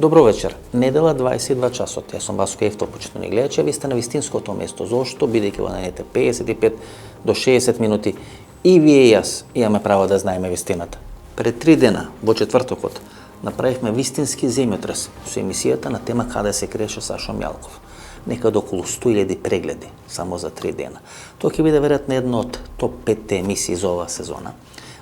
Добро вечер. Недела 22 часот. Јас сум Васко Ефтов, почитувани гледачи, а ви сте на вистинското место. Зошто? Бидејќи во наредните 55 до 60 минути и вие и јас имаме право да знаеме вистината. Пред 3 дена, во четвртокот, направивме вистински земјотрес со емисијата на тема каде се криеше Сашо Мјалков. Некаде околу 100.000 прегледи само за 3 дена. Тоа ќе биде веројатно една од топ 5 емисии за оваа сезона.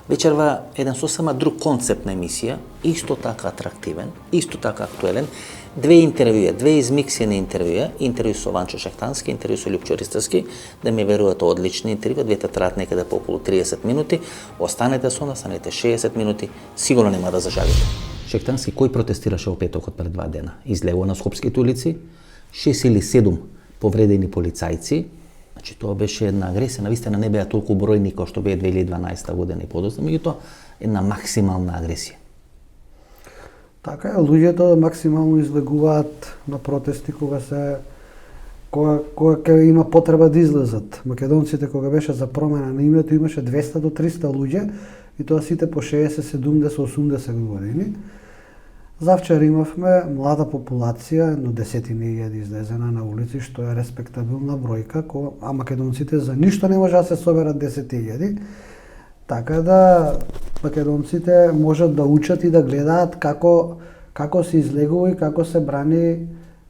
Вечерва еден сосема друг концепт на емисија, исто така атрактивен, исто така актуелен, две интервјуа, две измиксени интервјуа, интервју со Ванчо Шахтански, интервју со Лјупчо Ристевски, да ми верувате одлични интервјуа, двете траат некаде по околу 30 минути, останете со нас, останете 60 минути, сигурно нема да зажалите. Шахтански кој протестираше во петокот пред 2 дена? Излегува на скопските улици, 6 или 7 повредени полицајци. Значи тоа беше една агресија, навистина не беа толку бројни како што беа 2012 година и подоцна, меѓутоа една максимална агресија. Така е, луѓето максимално излегуваат на протести кога ќе има потреба да излезат. Македонците кога беше за промена на името имаше 200 до 300 луѓе и тоа сите по 60, 70, 80 години. Завчер имавме млада популација, едно 10.000 излезена на улици, што е респектабилна бројка, а македонците за ништо не може да се соберат 10.000. Така да македонците можат да учат и да гледаат како се излегува и како се брани,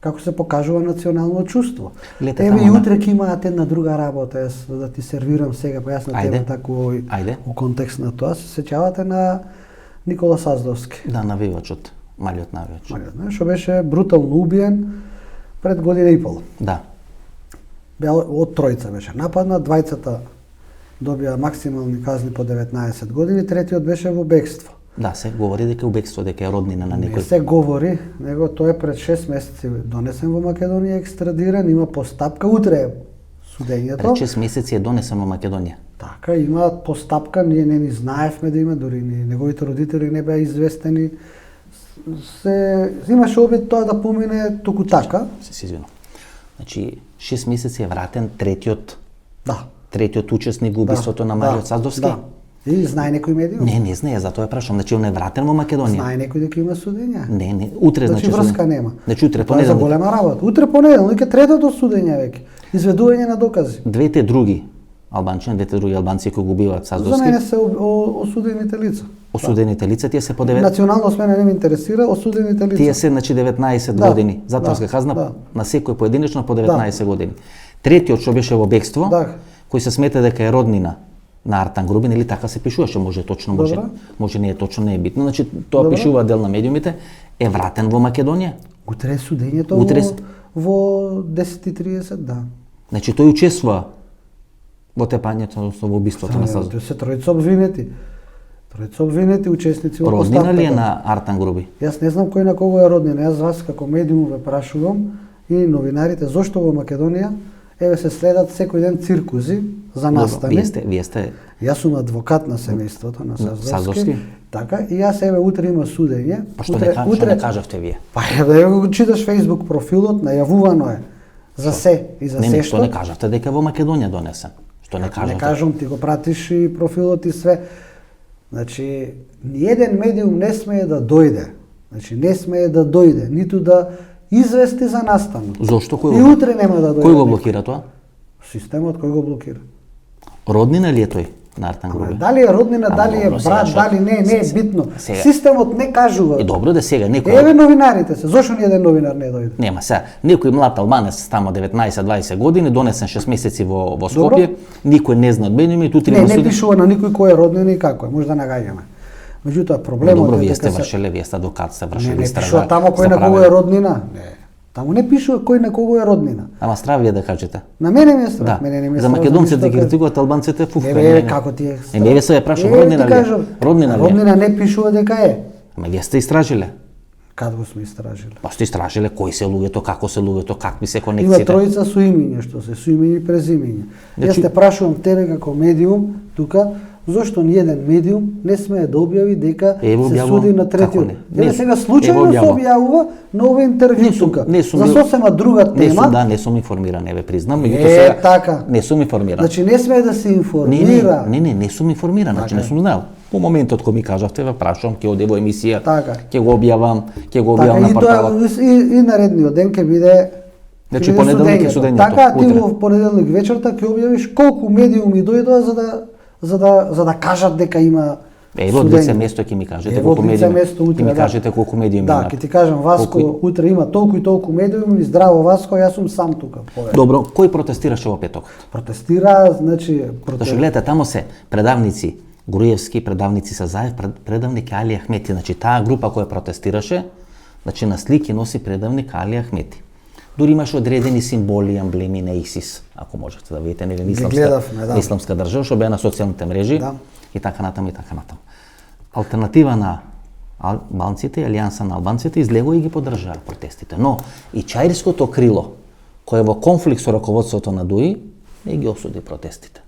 како се покажува национално чувство. Еве и утре ќе имаат една друга работа, јас да ти сервирам сега, па јас на тебе тако во контекст на тоа, се сеќавате на Никола Саздовски. Да, навивачот. Малиот навијач. Што беше брутално убиен пред година и пол. Да. Од тројца беше нападнат, двајцата добија максимални казни по 19 години, третиот беше во бегство. Да, се говори дека е бегство, дека е роднина на некој. Не се говори, него тој е пред 6 месеци донесен во Македонија, екстрадиран, има постапка, утре е судењето. Пред 6 месеци е донесен во Македонија. Така, има постапка, ние не ни знаевме да има, дури неговите родители не беа известени. Имаше обид тоа да помине туку така. Се извинувам. Значи, 6 месеци е вратен третиот. Да. Третиот учесник во убиството на Мариот Саздовски. Да. И знае некој медиум? Не знае, затоа ја прашам. Значи, он е вратен во Македонија. Знае некој дека има судења? Не, утре значи врска нема. Значи утре понеделник. Тоа е за голема работа. Утре понеделник е третото судење веќе. Изведување на докази. Двете други албанци кои го убиваат Саздовски. За мене се осудените лица. Осудените лица, тие се по 9. Национално с мене не ме интересира, осудените лица. Тие се 19 години. Затворска казна на секој поединечно по 19 години. Третиот што беше во бегство, кој се смета дека е роднина на Артан Грубин, или така се пишуваше, може точно, може не е точно, не е битно. Значи тоа пишува дел на медиумите, е вратен во Македонија. Утре судењето во 10:30, да. Значи тој учествува во тепањето, односно во убиството на Саздовски. Се тројца обвинети учесници во постапката. Роднина ли е на Артан Груби? Јас не знам кој на кого е роднина. Јас вас како медиум ве прашувам и новинарите зошто во Македонија еве се следат секој ден циркузи за настани. Вие сте. Јас сум адвокат на семејството на Саздовски. Така и јас еве утре има судење. Па што не кажавте вие? Па еве го читаш Facebook профилот, најавувано е за се и за се што. Не кажавте дека во Македонија донесен. Што не кажавте? Не кажам, ти го пратиш и профилот и све. Значи, ниеден медиум не смее да дојде. Значи, не смее да дојде, ниту да извести за настанот. Зошто? И утре нема да дојде. Кој го блокира тоа? Системот кој го блокира. Роднина ли е тој на Артан Груби? Дали е роднина, дали е брат, дали не е битно. Системот не кажува. И добро да сега некој. Еве новинарите се, зошто ни еден новинар не дојде? Нема сега, некој млад албанец тамо 19-20 години, донесен 6 месеци во Скопје, никој не знае од медиуми, тутри не пишува на никој кој е роднина и како е, може да нагаѓаме. Меѓутоа проблемот е дека вие сте вршеле, вие сте адвокат, сте вршеле истрага. Не пишува тамо кој на кого е роднина. Не. Таму не пишува кој на кого е роднина. Ама страв вие да кажете. На мене ми е страв. Да. Мене не ми е за македонците ги критикуваат, албанците фуф. Еве како ти е страв. Еве се ја прашувам роднина ли? Роднина ли? Роднина не пишува дека е. Ама вие сте истражиле. Кад го сме истражиле? Па сте истражиле кои се луѓето, како се луѓето, какви се конекциите. Има тројца со имиња што се, со имиња и презимиња. Јас те прашувам тебе како медиум тука, зошто ниеден медиум не смее да објави дека се суди на третиот. Еве сега случајно се објавува ново интервју тука. За сосема друга тема. Не сум информиран, еве признам, меѓутоа сега така. Не сум информиран. Значи не смее да се информира. Не сум информиран, значи не сум знаел. Во моментот кога ми кажавте, ве прашувам, ќе оде во емисија, Така. ќе го објавам Така, на и порталот. и наредниот ден ќе биде Значи понеделник е судењето. Така, ти утре. во понеделник вечерта ќе објавиш колку медиуми дојдоа за да кажат дека има Во од лице место ќе ми кажете колку медиуми. Ќе ми кажете колку медиуми Да, имате. ќе ти кажам, Васко, утре има толку и толку медиуми, здраво Васко, јас сум сам тука. Добро, кој протестираше во петокот? Протестира, значи... Зашто гледате, тамо се предавници Груевски, предавници Сазаев, предавник Али Ахмети. Значи таа група која протестираше, значи на слики носи предавник Али Ахмети. Дури имаше одредени символи, амблеми на ИСИС, ако можете да видите, нели исламска држава, што беа на социјалните мрежи, да. и така натаму и така натаму. Алтернатива на албанците, Алијанса на албанците излегува и ги поддржаа протестите. Но и чаирското крило, кој е во конфликт со раководството на ДУИ, не ги осуди протестите.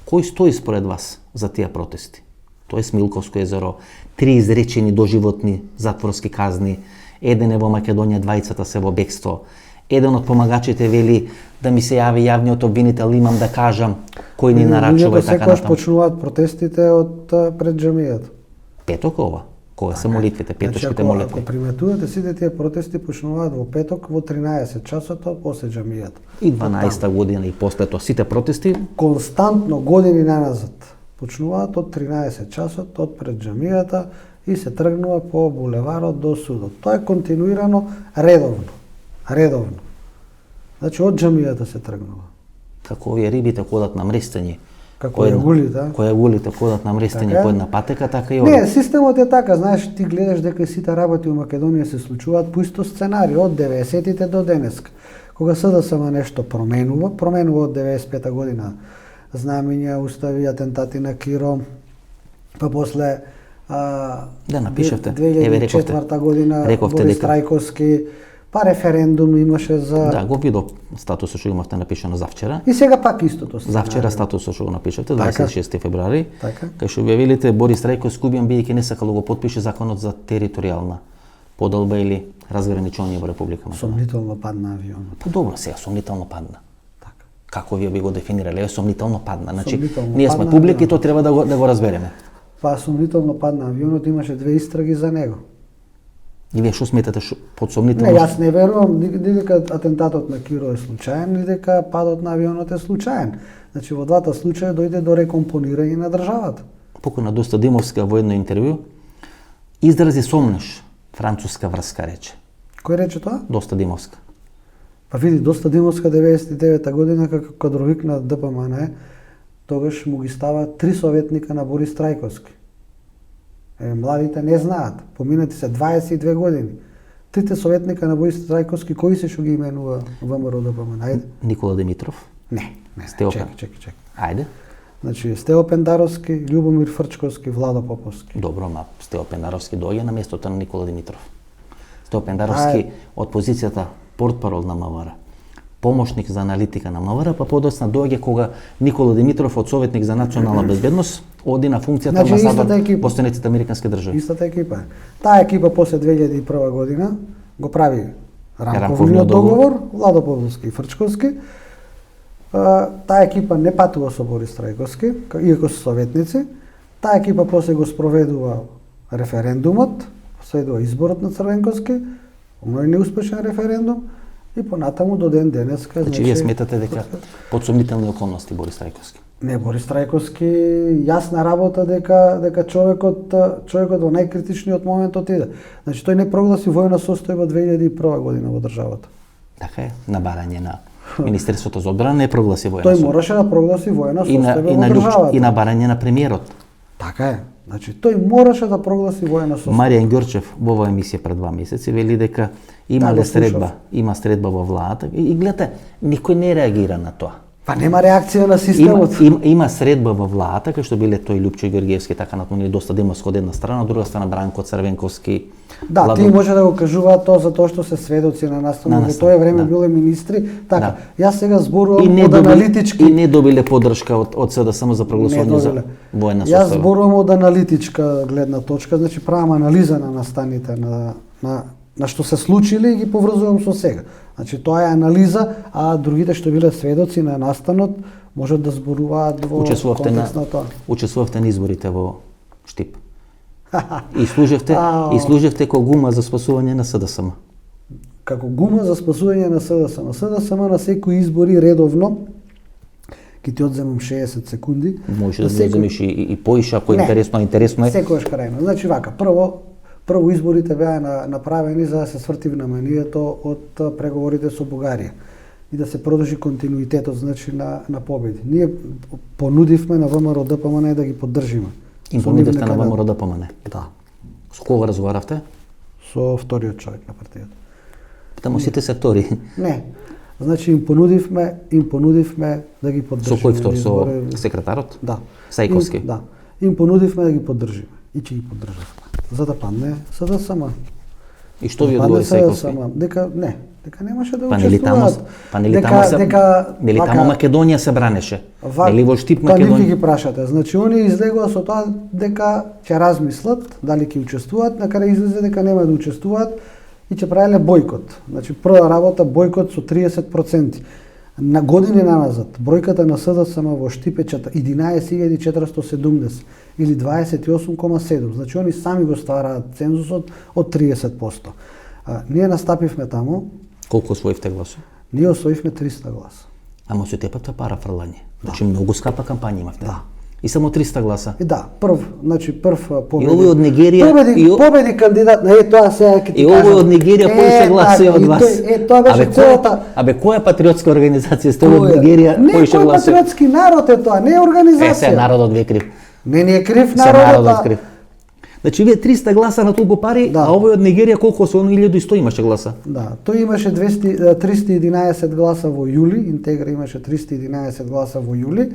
Кој стои според вас за тие протести? Тоа е Смилковско езеро, 3 изречени доживотни затворски казни, еден е во Македонија, двајцата се во бегство. Еден од помагачите вели да ми се јави јавниот обвинител, имам да кажам кој ни нарачува и така натаму. Секогаш натаму. почнуваат протестите од пред џамијата. Петок ова, кога се молитвите, петочките молитви. Ако приметувате, сите тие протести почнуваат во петок во 13 часот после џамијата. И 12-та година и после тоа сите протести константно години наназад почнуваат од 13 часот од пред џамијата и се тргнува по булеварот до судот. Тоа е континуирано редовно. Значи од џамијата се тргнува. како овие рибите кодат на мрестење. Како јагулите, Којагулите кодат на мрестење по една патека, така и ова. Не, системот е така, знаеш, ти гледаш дека сите работи во Македонија се случуваат по исто сценарио од 90-тите до денеска. Кога СДСМ нешто променува од 95-та година знамења, устави, атентати на Киро, па после да напишавте, 2004 година Борис Трајковски, па референдум имаше за... Да, го видов статусот што имавте напишано завчера. И сега пак истото сценарија. Завчера статусот што го напишавте, 26 февруари, кај што објавилите Борис Трајковски убиен бидејќи не сакал да го потпише законот за територијална поделба или разграничување во Република Македонија. Сомнително падна авионот. Па добро, сега сомнително падна. Така. Како вие би го дефинирале? Сомнително падна. Значи, Сомнително ние сме падна публика и тоа треба да го разбереме. Па сомнително падна авионот, имаше 2 истраги за него. И вие што сметате под Не, сомнително? јас не верувам ни дека атентатот на Киро е случаен, ни дека падот на авионот е случаен. Значи во двата случаи дојде до рекомпонирање на државата. Покојна Доста Димовска во едно интервју изрази сомнеш француска врска рече. Кој рече тоа? Доста Димовска. Па види, Доста Димовска 99-та година како кадровик на ДПМН, тогаш му ги става 3 советника на Борис Трајковски. Младите не знаат, поминати се 22 години. 3 советника на Борис Трајковски, кои се што ги именува ВМРО ДПМН? Ајде. Никола Димитров. Не, чеки. Ајде. Значи, Стео Пендаровски, Љубомир Фрчковски, Владо Поповски. Добро, ма Стео Пендаровски доаѓа на местото на Никола Димитров. Стео Пендаровски од позицијата портпарол на МВР, помошник за аналитика на МВР, па подоцна доаѓа кога Никола Димитров од советник за национална безбедност оди на функцијата амбасадор во Соединетите Американски држави. Истата екипа. Таа екипа после 2001 година го прави рамковниот Рамковниот договор, Владо Поповски и Фрчковски. Таа екипа не патува со Борис Трајковски, иако се советници. Таа екипа после го спроведува референдумот, последува изборот на Црвенковски, многу неуспешен референдум, и понатаму до ден денеска... Значи, вие сметате дека под сомнителни околности Борис Трајковски? Не, Борис Трајковски јасна работа дека човекот во најкритичниот момент отиде. Значи, тој не прогласи војна состојба 2001 година во државата. Така е, на барање на Министерството за одбрана не прогласи војна состојба. Тој мораше да прогласи војна состојба во државата. И на барање на премиерот. Така е. Значи, тој мораше да прогласи војна состојба. Маријан Ѓорчев во оваа емисија пред 2 месеци вели дека има средба во владата и гледате, никој не реагира на тоа. Па нема реакција на системот. Има средба во владата, кај што биле тој Лупчо Ѓоргиевски, така натаму Доста Димовски од една страна, од друга страна Бранко Црвенковски. Да, тие може да го кажуваат тоа затоа што се сведоци на настанот, во тоа време биле министри. Така, јас сега зборувам од аналитички... И не добиле поддршка од СДСМ за прогласување за војна состојба. Јас зборувам од аналитичка гледна точка, значи правам анализа на настаните на што се случиле и ги поврзувам со сега. Значи тоа е анализа, а другите што биле сведоци на настанот можат да зборуваат во контекст на тоа. Учествувавте на изборите во Штип. И служевте како гума за спасување на СДСМ. Како гума за спасување на СДСМ. СДСМ на секои избори редовно, ќе ти одземам 60 секунди. Можеш да земеш и поише, ако е интересно е. Секојаш крајно. Значи вака, прво изборите беа направени за да се сврти вниманието од преговорите со Бугарија и да се продолжи континуитетот, значи на победи. Ние понудивме на ВМРО ДПМН да ги поддржиме. Им понудивте на ВМРО ДПМН? Да. Со кого разговаравте? Со вториот човек на партијата. Таму сите се втори. Не. Значи им понудивме да ги поддржиме. Со кој втор? Со секретарот? Да. Сајковски? Да. Им понудивме да ги поддржиме. И ќе ги поддржавме. За да падне СДСМ. И што ви одговори Сајковски? Дека немаше да учествуваат. Нели таму Македонија се бранеше? Нели во Штип Македонија? Тоа не ги прашате. Значи они излегува со тоа дека ќе размислат дали ќе учествуваат, на крај излезе дека нема да учествуваат и ќе правеле бојкот. Значи прва работа бојкот со 30%. На години наназад бројката на СДСМ во Штип е 11.470 или 28,7. Значи они сами го ствараат цензусот од 30%. Ние настапивме таму. Колку освоивте гласови? Ние освоивме 300 гласа. Ама со тепата пара фрлање. Значи многу скапа кампања имавте. Да. И само 300 гласа. И да, прв победи. И овој од Нигерија победи кандидат, тоа сега ќе ти кажам. И овој од Нигерија поише гласови од вас. Тоа беше целата. Која патриотска организација сте од Нигерија поише гласови? Не, патриотски народ е тоа, не е организација. Се народот ви е крив. Не е крив народот. Значи вие 300 гласа на толку пари, а овој од Нигерија колку освоено 1100 имаше гласа? Да, тој имаше 311 гласа во јули, Интегра имаше 311 гласа во јули,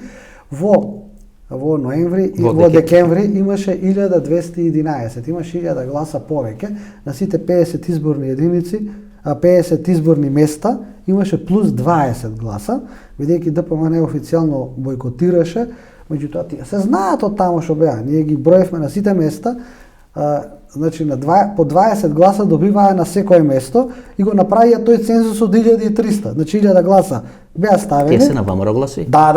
во ноември и во декември имаше 1211, имаше 1000 гласа повеќе на сите 50 изборни единици, 50 изборни места имаше плюс 20 гласа, бидејќи ДПМН официјално бојкотираше. Меѓутоа тие се знаат од таму што беа. Ние ги броевме на сите места, значи по 20 гласа добиваа на секое место и го направија тој цензус од 1300, значи 1000 гласа беа ставени. Тие се на ВМРО гласови? Да.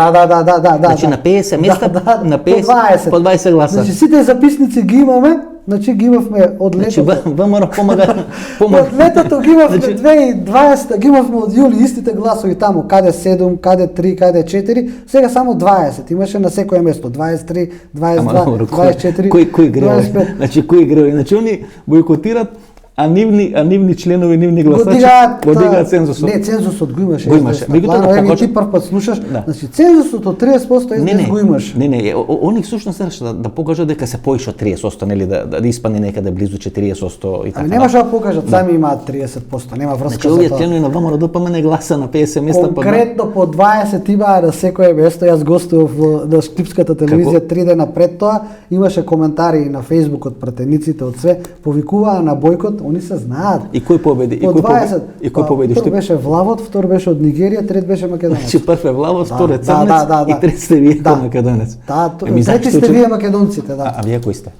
Значи на 50 места, на 50 по 20 гласа. Значи сите записници ги имаме. Значи ги имавме од летото. Значи ВМРО помага. Од летото ги имавме 2020, ги имавме од јули истите гласови таму, каде 7, каде 3, каде 4, сега само 20. Имаше на секое место 23, 22, 24. Кој грева? Значи кој грева? Значи они бојкотираат, а нивни членови, нивни гласачи го дигаат цензусот. Не, цензусот го имаше. Го имаше. Меѓутоа ти прв пат слушаш, значи цензусот од 30% СДС го имаш. Не, они всушност сакаше да покажат дека се поише од 30%, нели да испадне некаде близу 40% и така. Немаше да покажат, сами имаат 30%, нема врска за тоа. Значи овие членови на ВМРО ДПМН гласа на 50 места конкретно по 20 имаа на секое место. Јас гостував на Штипската телевизија 3 дена пред тоа, имаше коментари на Facebook од пратениците од све, повикуваа на бојкот. Они се знаат. И кој победи? И кој победи? Прв беше Влавот, втор беше од Нигерија, трет беше македонец. Значи прв е Влавот, втор е Црнец и трет сте вие македонец. Трети сте вие македонците, да. А вие кои сте?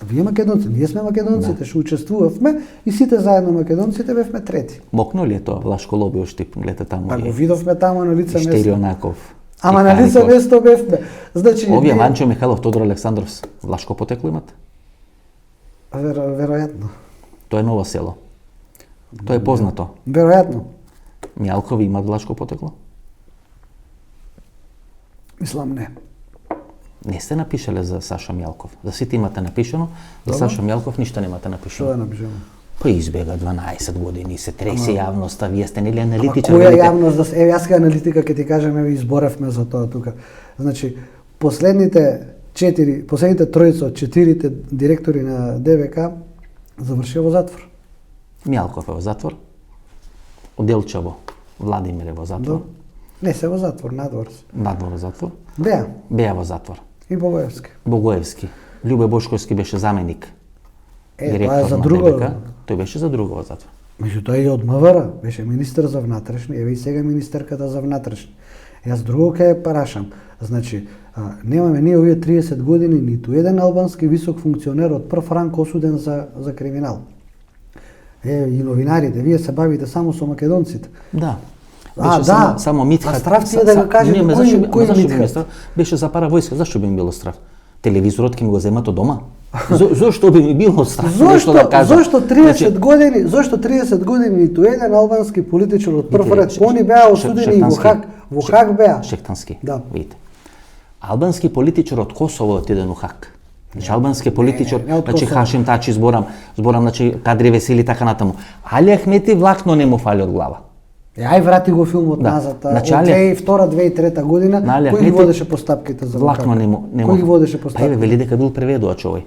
Вие македонци, ние сме македонците, што учествувавме и сите заедно македонците бевме трети. Мокно ли е тоа Влашко лоби од Штип, гледате таму? Па го видовме таму на лице место. Штерионаков. Ама на лице место бевме. Значи овие Ванчо Михайлов, Тодор Александров, Влашко потекло имат? Веројатно. Тоа е ново село. Тоа е познато. Веројатно. Мјалкови имат влашко потекло? Мислам не. Не сте напишале за Саша Мјалков. За сите имате напишано, за Саша Мјалков ништо немате напишано. Што е напишано? Па избега 12 години, се тресе јавноста, вие сте нели аналитичар? Која јавност? Еве јас кај аналитика ќе ти кажам, еве изборевме за тоа тука. Значи, последните тројца од 4 директори на ДВК завршија во затвор. Мјалков е во затвор. Оделчево, Владимир е во затвор. Не се во затвор, надвор. Надвор во затвор. Беа во затвор. И Богоевски. Љубе Бошковски беше заменик. Тоа е за друго. Тој беше за друго во затвор. Меѓутоа и од МВР беше министер за внатрешни, еве и сега министерката за внатрешни. Јас друго ќе парашам. Значи, немаме ние овие 30 години ниту еден албански висок функционер од прв ранг осуден за криминал. И новинарите, вие се бавите само со македонците. Да. Да. Само Митхат. Страв ти е да го кажем кој Митхат? Беше за пара војска, зашто би им било страв? телевизорот ќе ми го земат од дома? Зошто би ми било страх нешто да кажам? Зошто 30 години ниту еден албански политичар од прв ред они беа осудени и во Хаг беа. Шептански. Да. Видите. Албански политичар од Косово отиден у Хаг. Значи албански политичар, не од значи Косово. Хашим Тачи зборам, значи Кадри Весели така натаму. Али Ахмети влакно не му фали од глава. Ај врати го филмот Да. назад. Значи, Од Али- 2002-2003 година, Нали, кој ги Ахмети водеше постапките за влакно не му. Кој ги водеше Па еве постапките? вели дека бил преведувач овој.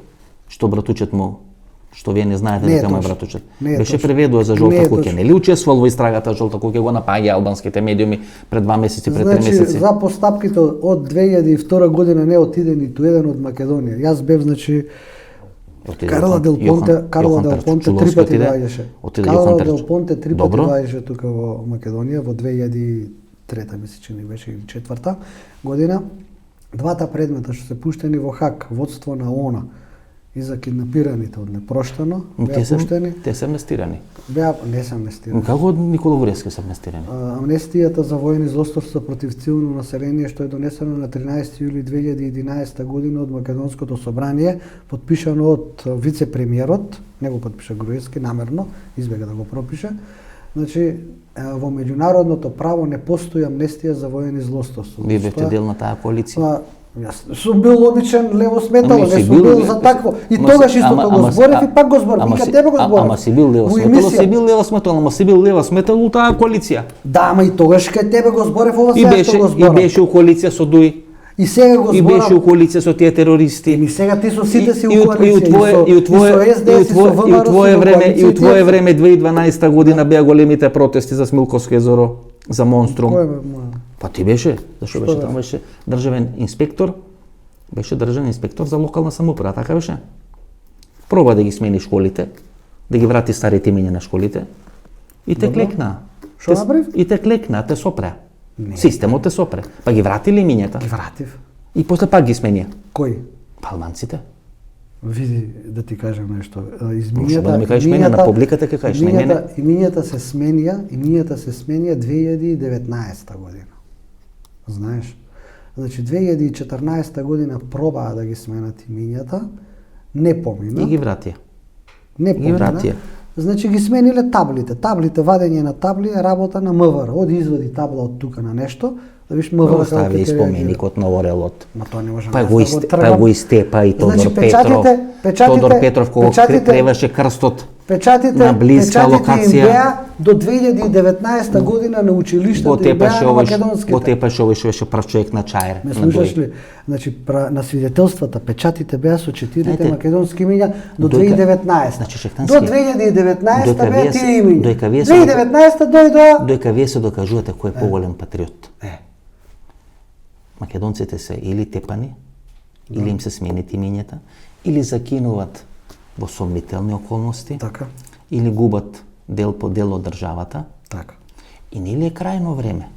Што братучет му, што вие не знаете Не е дека му е точно. братучет. Не е Беше точно. преведувач за Не жолта е куќа, точно. нели учествувал во истрагата жолта куќа, го напаѓа албанските медиуми пред 2 месеци, пред 3 Значи, месеци. за постапките од 2002 година не отиде ниту еден од Македонија. Јас бев, значи, Отиде Карла Дел Понте три пати доаѓаше. Карла Дел Понте три пати доаѓаше тука во Македонија во 2003 мисли че не беше или 4 година. Двата предмета што се пуштени во Хаг, водство на ООН и за киднапираните од непроштено, беа пуштени. Те се амнестирани. Беа не се амнестирани. Како од Никола Вурески се амнестирани? Амнестијата за воени злосторства против цивилно население што е донесено на 13 јули 2011 година од Македонското собрание, подпишано од вице-премиерот, не го подпиша Груевски намерно, избега да го пропише. Значи, во меѓународното право не постои амнестија за воени злосторства. Вие бевте дел на таа коалиција. Јас сум бил обичен левосметало, Ами си не сум бил- бил за такво. И ама тогаш си- истото ама- го ама- зборев и пак го зборев. И кај тебе го зборев. Ама си бил лево Во сметало, емисија. си бил лево сметало, ама си бил лево сметало у таа коалиција. Да, ама и тогаш кај тебе го зборев ова И сега беше што го и зборам. беше у коалиција со Дуи. И сега го И зборам. беше у коалиција со тие терористи. Еми сега ти со сите си у И у коалиција, твое и со СДС, и со ВМРО си во време, и у коалиција, твое ти- време 2012 година беа големите протести за Смилковско езеро, за Монструм. Кој бе, моја? Па ти беше, зашто Што беше бе? таму беше државен инспектор, беше државен инспектор за локална самоуправа, така беше. Проба да ги смени школите, да ги врати старите имиња на школите. И те клекна. Што направив? И те клекна, те сопре. Не. Системот те сопре. Па ги вратили имињата. Ги вратив. И после пак ги сменија. Кој? Па албанците. Види да ти кажам нешто. Може да ми кажеш мене, на публиката ќе кажеш, не мене. Имињата се сменија 2019 година. Знаеш? Значи 2014 година пробаа да ги сменат имињата, не помина. И ги вратија. Не ги помина. вратија. Значи ги смениле таблите. Таблите, вадење на табли е работа на МВР. Оди извади табла од тука на нешто, да виш МВР Остави ќе и ти реагира. споменикот на Орелот. Ма тоа не може Па јас го, да па го истепа и Тодор Значи, Петров. Тодор Петров кога креваше крстот на блиска Печатите им локација. беа до 2019 година на Го училиштата и беа тепаше на овој, го македонските. тепаше овој што беше прв човек на Чаир. Ме на слушаш Дуј. ли? Значи, на свидетелствата, печатите беа со 4 Знаете, македонски имиња до дојка- 2019. значи, Шептански, До 2019 дојка беа вие се- тие имиња. дојка вие се- 2019 дојдоа. Дојка вие се докажувате кој е поголем патриот. Македонците се или тепани, или им се сменит имињата, или закинуваат во сомнителни околности, Така, или губат дел по дел од државата. така. И нели е крајно време?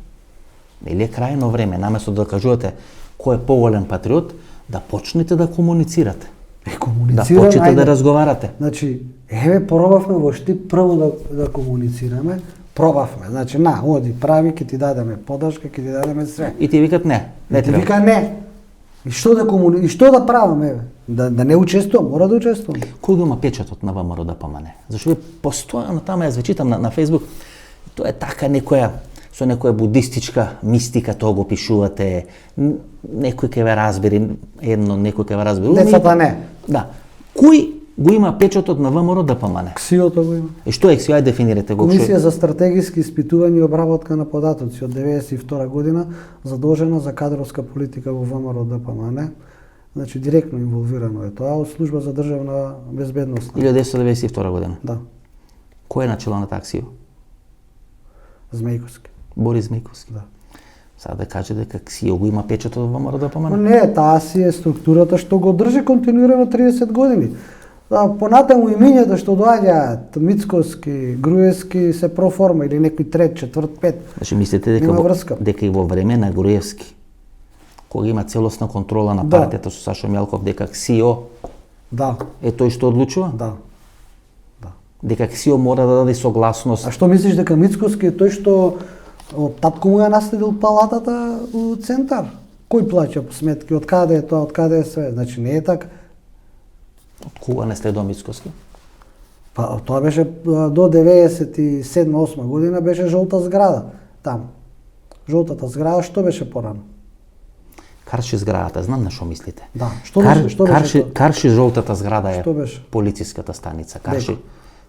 Нели е крајно време, наместо да кажувате кој е поголем патриот, да почнете да комуницирате. Да Комуницираме, почнете да ајде. разговарате. Значи, еве пробавме во Штип прво да комуницираме, пробавме. Значи, на, оди, прави, ќе ти дадеме подршка, ќе ти дадеме све. И ти викат не, не Ти треба. вика не. И што да и што да правам, еве? Да не учествувам, мора да учествувам. Кој го има печатот на ВМРО ДПМН? Зашто ви постојано тама јас ве читам на Facebook, тоа е така некоја со некоја будистичка мистика тоа го пишувате. Некој ќе ве разбери, едно некој ќе ве разбери. Децата не. Да. Кој го има печатот на ВМРО ДПМН? Ксиото го има. И што е ксио? Ајде дефинирате го. Комисија за стратегиски испитувања и обработка на податоци од 92 година, задолжена за кадровска политика во ВМРО ДПМН. Значи, директно инволвирано е тоа од служба за државна безбедност. 1992 година. Да, Кој е начело на таксио? Змејковски. Борис Мејковски. Да. Сега да каже дека ксио го има печатот во ВМРО Но ДПМН? не, таа си е структурата што го држи континуирано 30 години. Понатаму имињата што доаѓаат, Мицковски, Груевски, се проформа или некој трет, четврт, пет. Значи мислите дека Нема врска. дека и во време на Груевски, кога има целосна контрола на Да. партијата со Сашо Мјалков, дека ксио Да, е тој што одлучува? да. Дека ксио мора да даде согласност. А што мислиш дека Мицковски е тој што од татко му ја наследил палатата у центар? Кој плаќа сметки, од каде е тоа, од каде е све? Значи не е така. Од кога не следува Мицкоски? Па тоа беше до 97-8 година беше жолта зграда таму. Жолтата зграда што беше порано? Карши зградата, знам на што мислите. Да, што беше? Што беше? Карши жолтата зграда е Што беше? полициската станица. Дека?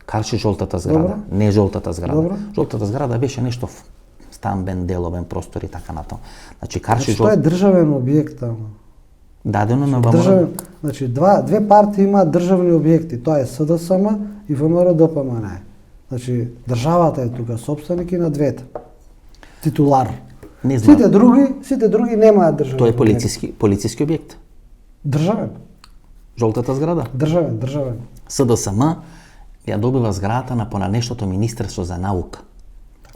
Карши жолтата зграда, Добро. не жолтата зграда. Добро. Жолтата зграда беше нешто стамбен, деловен простор и така натаму. Значи Карши Тоа е државен објект таму. дадено на ВМРО. Државен, значи две партии имаат државни објекти, тоа е СДСМ и ВМРО ДПМН. Значи државата е тука собственик и на двете. Титулар. Не знам. Сите други немаат државни. Тоа е објекти. полициски објект. Државен. Жолтата зграда. Државен. СДСМ ја добива зградата на понаneштото Министерство за наука.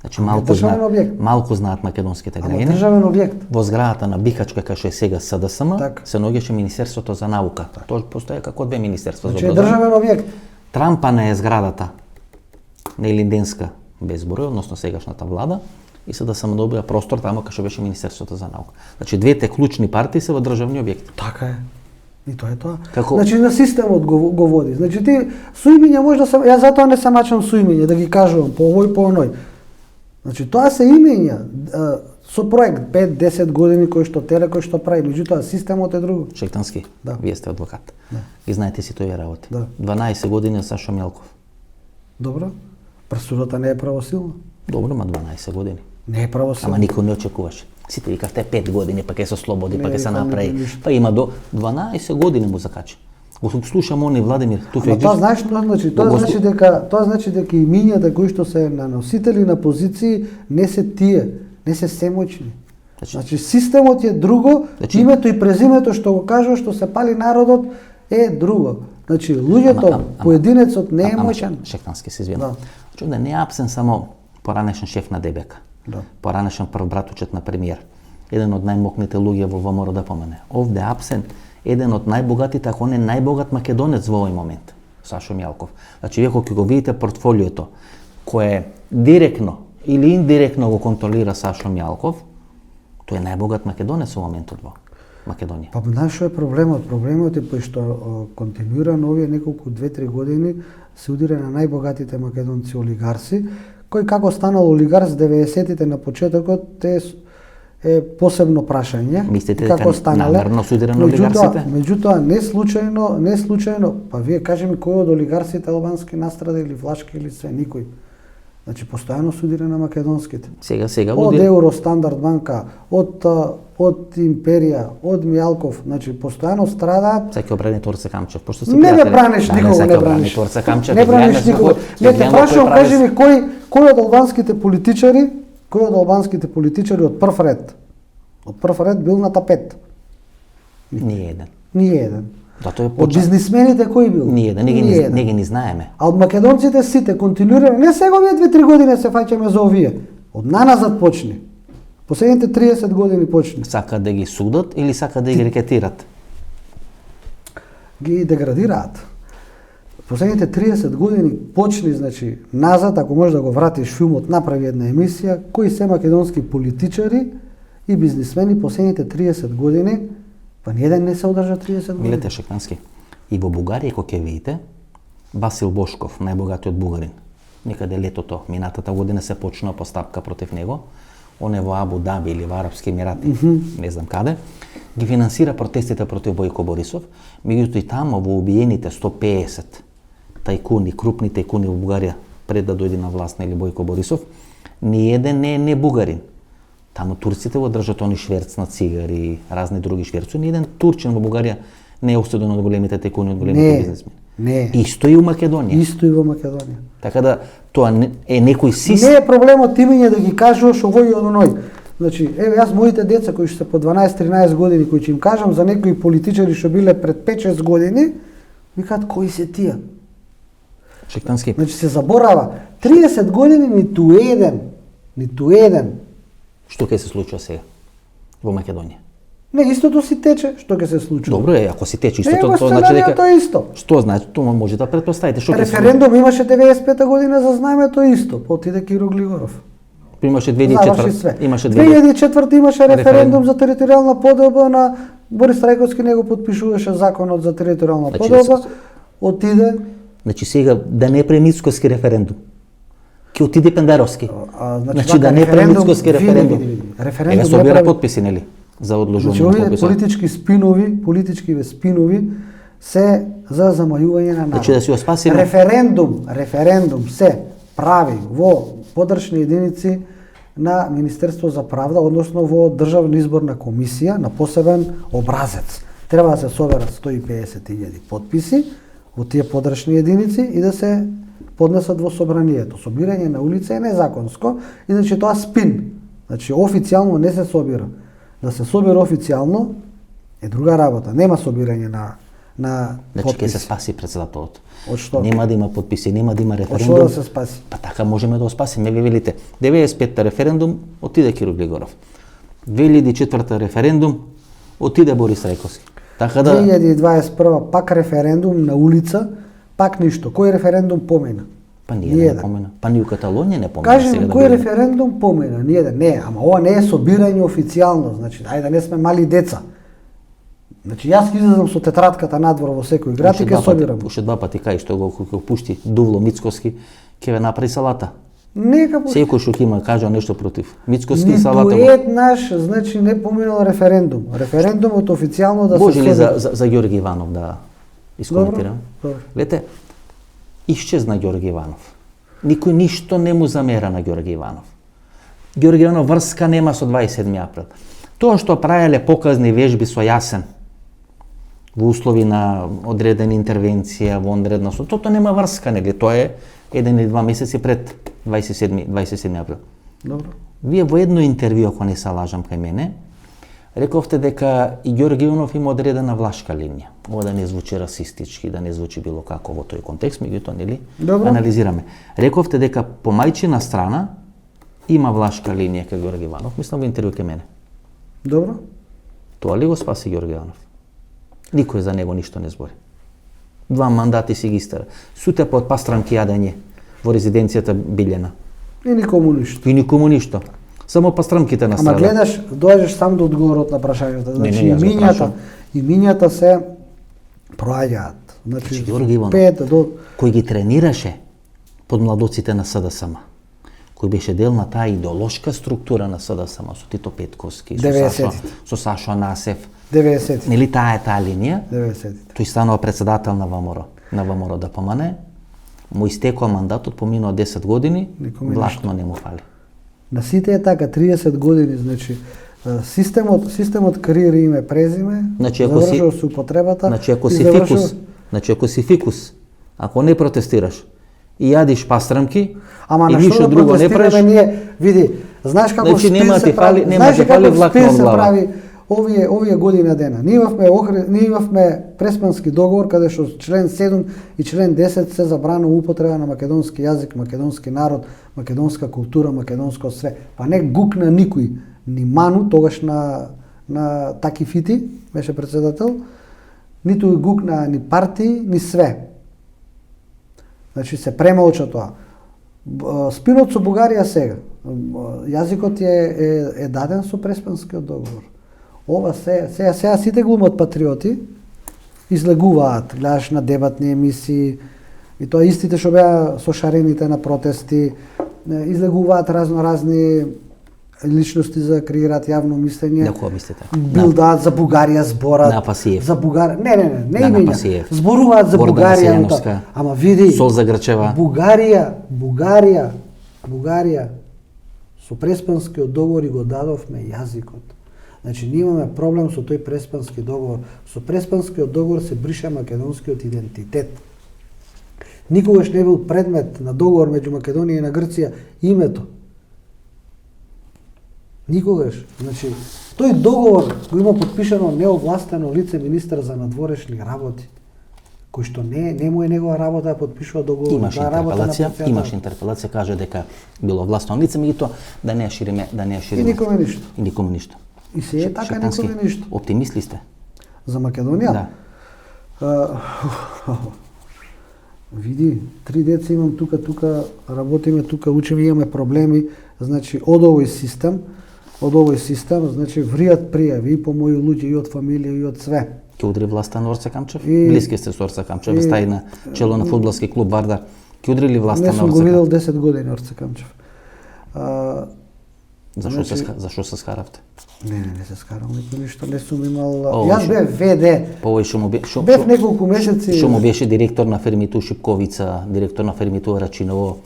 Значи државен објект. малку знаат македонските Ама граѓани. државен објект. Во зградата на Бихачка, кај што е сега СДСМ, Така. се наоѓаше Министерството за наука. Тоа постоја како две министерства Значи за е образование. државен објект. Трампана е зградата на Илинденска безброј, односно сегашната влада, и СДСМ добија простор таму кај што беше Министерството за наука. Значи двете клучни партии се во државни објекти. Така е. И тоа е тоа. Како- Значи на системот го води. Значи ти суимиња можда се јас затоа не се мачам суимиња да ги кажувам по овој по оној. Значи тоа се имиња со проект 5-10 години кој што теле кој што прави, меѓутоа системот е друго. Шејтански, Да. вие сте адвокат. Да. Ги знаете си тој работи. Да. 12 години Сашо Мјалков. Добро. Пресудата не е правосилна. Добро, ма 12 години. Не е правосилна. Ама никој не очекуваше. Сите викавте 5 години, па ќе се ослободи, па Не, ќе се никој не направи. би ништо. Па има до 12 години му закачи. Го слушам они Владимир Ама тоа Туфејџиć. знаеш што значи? Го Тоа значи дека имињата кои што се на носители на позиции не се тие, не се семоćни. Значи системот е друго, Значи- името и презимето што го кажува што се пали народот е друго. Значи луѓето, поединецот не е моќен. Шејтански се извинам. Да. Значи да не е апсен само поранешен шеф на ДБК. Да. Поранешен прв братучет на премиер. Еден од најмокните луѓе во ВМРО да помене. Овде е апсен еден од најбогатите, ако не најбогат македонец во овој момент, Сашо Мјалков. Значи, вие кога го видите портфолиото, кое директно или индиректно го контролира Сашо Мјалков, тој е најбогат македонец во моментот во Македонија. Па знаеш што е проблемот? Проблемот е пој што континуирано овие неколку 2-3 години се удира на најбогатите македонци олигарси, кој како станал олигарс 90-тите на почетокот е посебно прашање. Мислите И дека како станале? намерно се удира на олигарсите? Меѓутоа не случајно, па вие кажи ми кој од олигарсите албански настрада или влашки или све, никој. Значи постојано се удира на македонските. Сега Од удира. Евростандард банка, од Империја, од Мјалков, значи постојано страдаат. Сега ќе обрани Торце Камчев, пошто се Не пријатели. ме браниш Да, никого, сега не ќе обрани браниш. Торце Камчев. Не ќе браниш гледаме никого. како- Не ќе те гледаме прашувам, кој прави- кажи ми кој од албанските политичари, од прв ред, од прв ред бил на тапет? Ни еден. Ни еден. Да, тој е Од почна. бизнисмените кој бил? Ни еден, не ги ни знаеме. А од македонците сите континуирано, не сега овие 2-3 години се фаќаме за овие. Од наназад почни. Последните 30 години почни. Сака да ги судат или сака да ги рекетират? Ги деградираат. Последните 30 години почни, значи, назад, ако можеш да го вратиш филмот, направи една емисија, кои се македонски политичари и бизнисмени последните 30 години, па ниеден не се одржа 30 години. Милете Шекански, и во Бугарија, кога ќе видите, Васил Бошков, најбогатиот бугарин, некаде летото, минатата година се почнува постапка против него, он е во Абу Даби или во Арапски Емирати, не знам каде, ги финансира протестите против Бојко Борисов, меѓутоа и тамо во убиените 150 тајкуни, крупни тајкуни во Бугарија, пред да дојде на власт или Бојко Борисов, ниеден не е бугарин. Таму турците го држат они шверц на цигари, разни други шверци. Ниеден турчин во Бугарија не е осуден од големите тајкуни, од големите бизнисмени. Не. Исто и у Македонија. Исто и во Македонија. Така да тоа е некој систем. Не е проблемот имиње да ги кажуваш овој и оној. Значи, еве јас моите деца кои се по 12-13 години, кои ќе им кажам за некои политичари што биле пред 5-6 години, викаат кои се тие. Шектански. Значи се заборава 30 години ниту еден. Што ќе се случува сега во Македонија? Не, истото си тече, што ќе се случи. Добро е, ако си тече Не, истото, го тоа значи дека сценариото е исто. Што значи? Тоа може да претпоставите што ќе се случи. Референдум имаше 95 година за знаемето исто, по отиде Киро Глигоров. Имаше заврши све. 2004. Имаше 2004 имаше референдум за територијална поделба на Борис Трајковски не го подпишуваше законот за територијална Значи, поделба. Отиде Значи сега да не прави Мицкоски референдум. Ќе отиде Пендаровски. Значи да не прави Мицкоски референдум. Референдум Ега собира подписи, нели? За одлужување Значи, на овие подписа. политички спинови се за замајување на народ. Значи да си го спасиме. Референдум се прави во подрачни единици на Министерство за правда, односно во Државна изборна комисија на посебен образец. Треба да се соберат 150.000 подписи во тие подрачни единици и да се поднесат во собранието. Собирање на улица е незаконско, иначе тоа спин. Значи официјално не се собира. Да се собира официјално е друга работа. Нема собирање на Значи ќе подписи. се спаси председателот. Од што? Нема да има подписи, нема да има Од референдум. што да се спаси? Па така можеме да го спасиме. Ви велите, 95-та референдум, отиде Киро Глигоров. 2004-та референдум, отиде Борис Трајковски. Така да 2021 пак референдум на улица, пак ништо. Кој референдум помина? па ние не Ниеден. помена. Па ни у Каталонија не помена Кажи сега ми да кој бидеме. референдум помина? Ниеден. Не, ама ова не е собирање официјално, значи ајде да не сме мали деца. Значи јас ќе излезам со тетратката надвор во секој град и ќе собирам. Уште два пати кај што го пушти Дувло Мицкоски, ќе ве направи салата. Нека Секој што ќе има кажа нешто против Мицкоски Ниту салата. еднаш, значи не поминал референдум. Референдумот официјално да Може се ли собира. за Ѓорги Иванов да искоментирам? Добро. Гледате, исчезна Ѓорги Иванов. Никој ништо не му замера на Ѓорги Иванов. Ѓорги Иванов врска нема со 27 април. Тоа што правеле показни вежби со Јасен во услови на одредена интервенција, во одредна тоа нема врска, нели? Тоа е 1 или 2 месеци пред 27 април. Добро. Вие во едно интервју, ако не се лажам кај мене, рековте дека и Ѓорги Иванов има одредена влашка линија. Ова да не звучи расистички, да не звучи било како во тој контекст, меѓутоа, нели, Добро. анализираме. Рековте дека по мајчина страна има влашка линија кај Ѓорги Иванов, мислам во интервју кај мене. Добро. Тоа ли го спаси Ѓорги Иванов? Никој за него ништо не збори. 2 мандати си ги истера. Суте под пастранки јадење во резиденцијата Билјана. И никому ништо. И никому ништо. Само пастрамките на Ама страда. гледаш, доаѓаш сам до одговорот на прашањето. Значи јас го прашам. имињата се проаѓаат. Значи, Ѓорги Иванов, 5 до кој ги тренираше под младоците на СДСМ, кој беше дел на таа идеолошка структура на СДСМ со Тито Петковски, со Сашо Насев, 90. нели таа линија, 90. тој станува председател на ВМРО ДПМН, му истекоа мандатот, поминува 10 години, Никоме влакно не му фали. На сите е така 30 години, значи системот кариера име презиме, Значи, ако си- завршува со употребата. Значи ако и си завршува- фикус, ако не протестираш и јадиш пастрамки, Ама и на ништо што да друго не протестираме правиш, ние, види, знаеш како Значи, спин нема се ти прави, фали- нема знаеш ти како фали влакно спин од се глава. прави овие година дена. Ние имавме Преспански договор каде што член 7 и член 10 се забранува употреба на македонски јазик, македонски народ, македонска култура, македонско све. Па не гукна никој, ни Ману тогаш на Таки Фити беше председател, ниту гукна ни партии, ни све. Значи се премолча тоа. Спинот со Бугарија сега. Јазикот е даден со Преспанскиот договор. Ова сега сите глумат патриоти, излегуваат, гледаш на дебатни емисии, и тоа истите што беа со шарените на протести, излегуваат разни личности за да креираат јавно мислење. На кој мислите? Билдаат за Бугарија, зборат. На Пасиев. За Бугарија. Не На имења. Пасиев. Зборуваат за Гордана Бугарија. Селјановска. Ама види. Солза Грчева. Бугарија со Преспанскиот договор и го дадовме јазикот. Значи, ние имаме проблем со тој Преспански договор. Со Преспанскиот договор се брише македонскиот идентитет. Никогаш не бил предмет на договор меѓу Македонија и на Грција името. Никогаш. Значи, тој договор го има подпишано неовластено лице министар за надворешни работи, кој што не му е негова работа да подпишува договор. Имаш тоа е работа на интерпелација, каже дека било властно лице, меѓутоа да не ја шириме. И никоме ништо. И никому ништо. И се е така, Шипански, никоме ништо. Оптимист ли сте? За Македонија? Да. Види, 3 деца имам тука, работиме тука, учиме, имаме проблеми. Значи од овој систем, значи вријат пријави и по мои луѓе и од фамилија и од све. Ќе удри власта на Орце Камчев? И- Блиски сте со Орце Камчев, стаи на чело на фудбалски клуб Вардар. Ќе удри ли власта Не на сум го Орце видел Камчев? 10 години Орце Камчев. Зашо се схаравте? Не се скарам никој ништо, не сум имал. О, Јас бев ВД. Овој Бев неколку месеци. Што му беше директор на фермиту Шипковица, директор на фермиту Рачиново,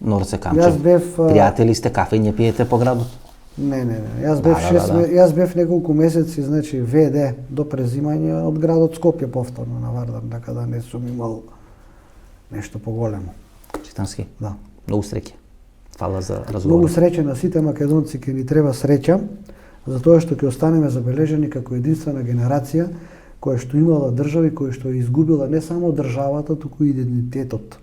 на Орце Камчев. Јас бев Пријатели сте, кафе не пиете по градот? Не. Јас бев неколку месеци, значи ВД до презимање од градот Скопје повторно на Вардар, така да не сум имал нешто поголемо. Читански, Да. многу среќа. Фала за Многу разговор. среќа на сите македонци, ќе ни треба среќа, затоа што ќе останеме забележени како единствена генерација која што имала држави, која што е изгубила не само државата, туку и идентитетот.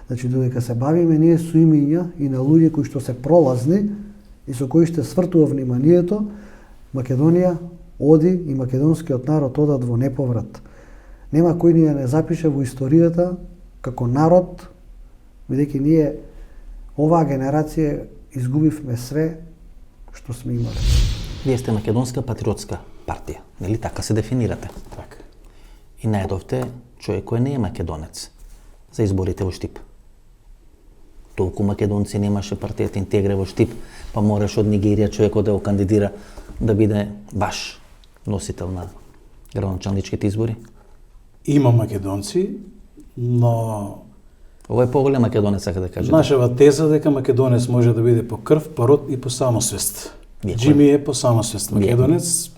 Значи, додека се бавиме ние со имиња и на луѓе кои што се пролазни и со кои што свртува вниманието, Македонија оди и македонскиот народ одат во неповрат. Нема кој ни ја не запише во историјата како народ, бидејќи ние оваа генерација изгубивме све што сме имале. Вие сте македонска патриотска партија, нели така се дефинирате? Така. И најдовте човек кој не е македонец за изборите во Штип. Толку македонци немаше партијата Интегре во Штип, па мораш од Нигерија човекот да го кандидира да биде ваш носител на градоначалничките избори. Има македонци, но Ова е поголем македонец, сака да кажете. нашава теза дека македонец може да биде по крв, по род и по самосвест. Вие Джими е по самосвест. Вие Македонец,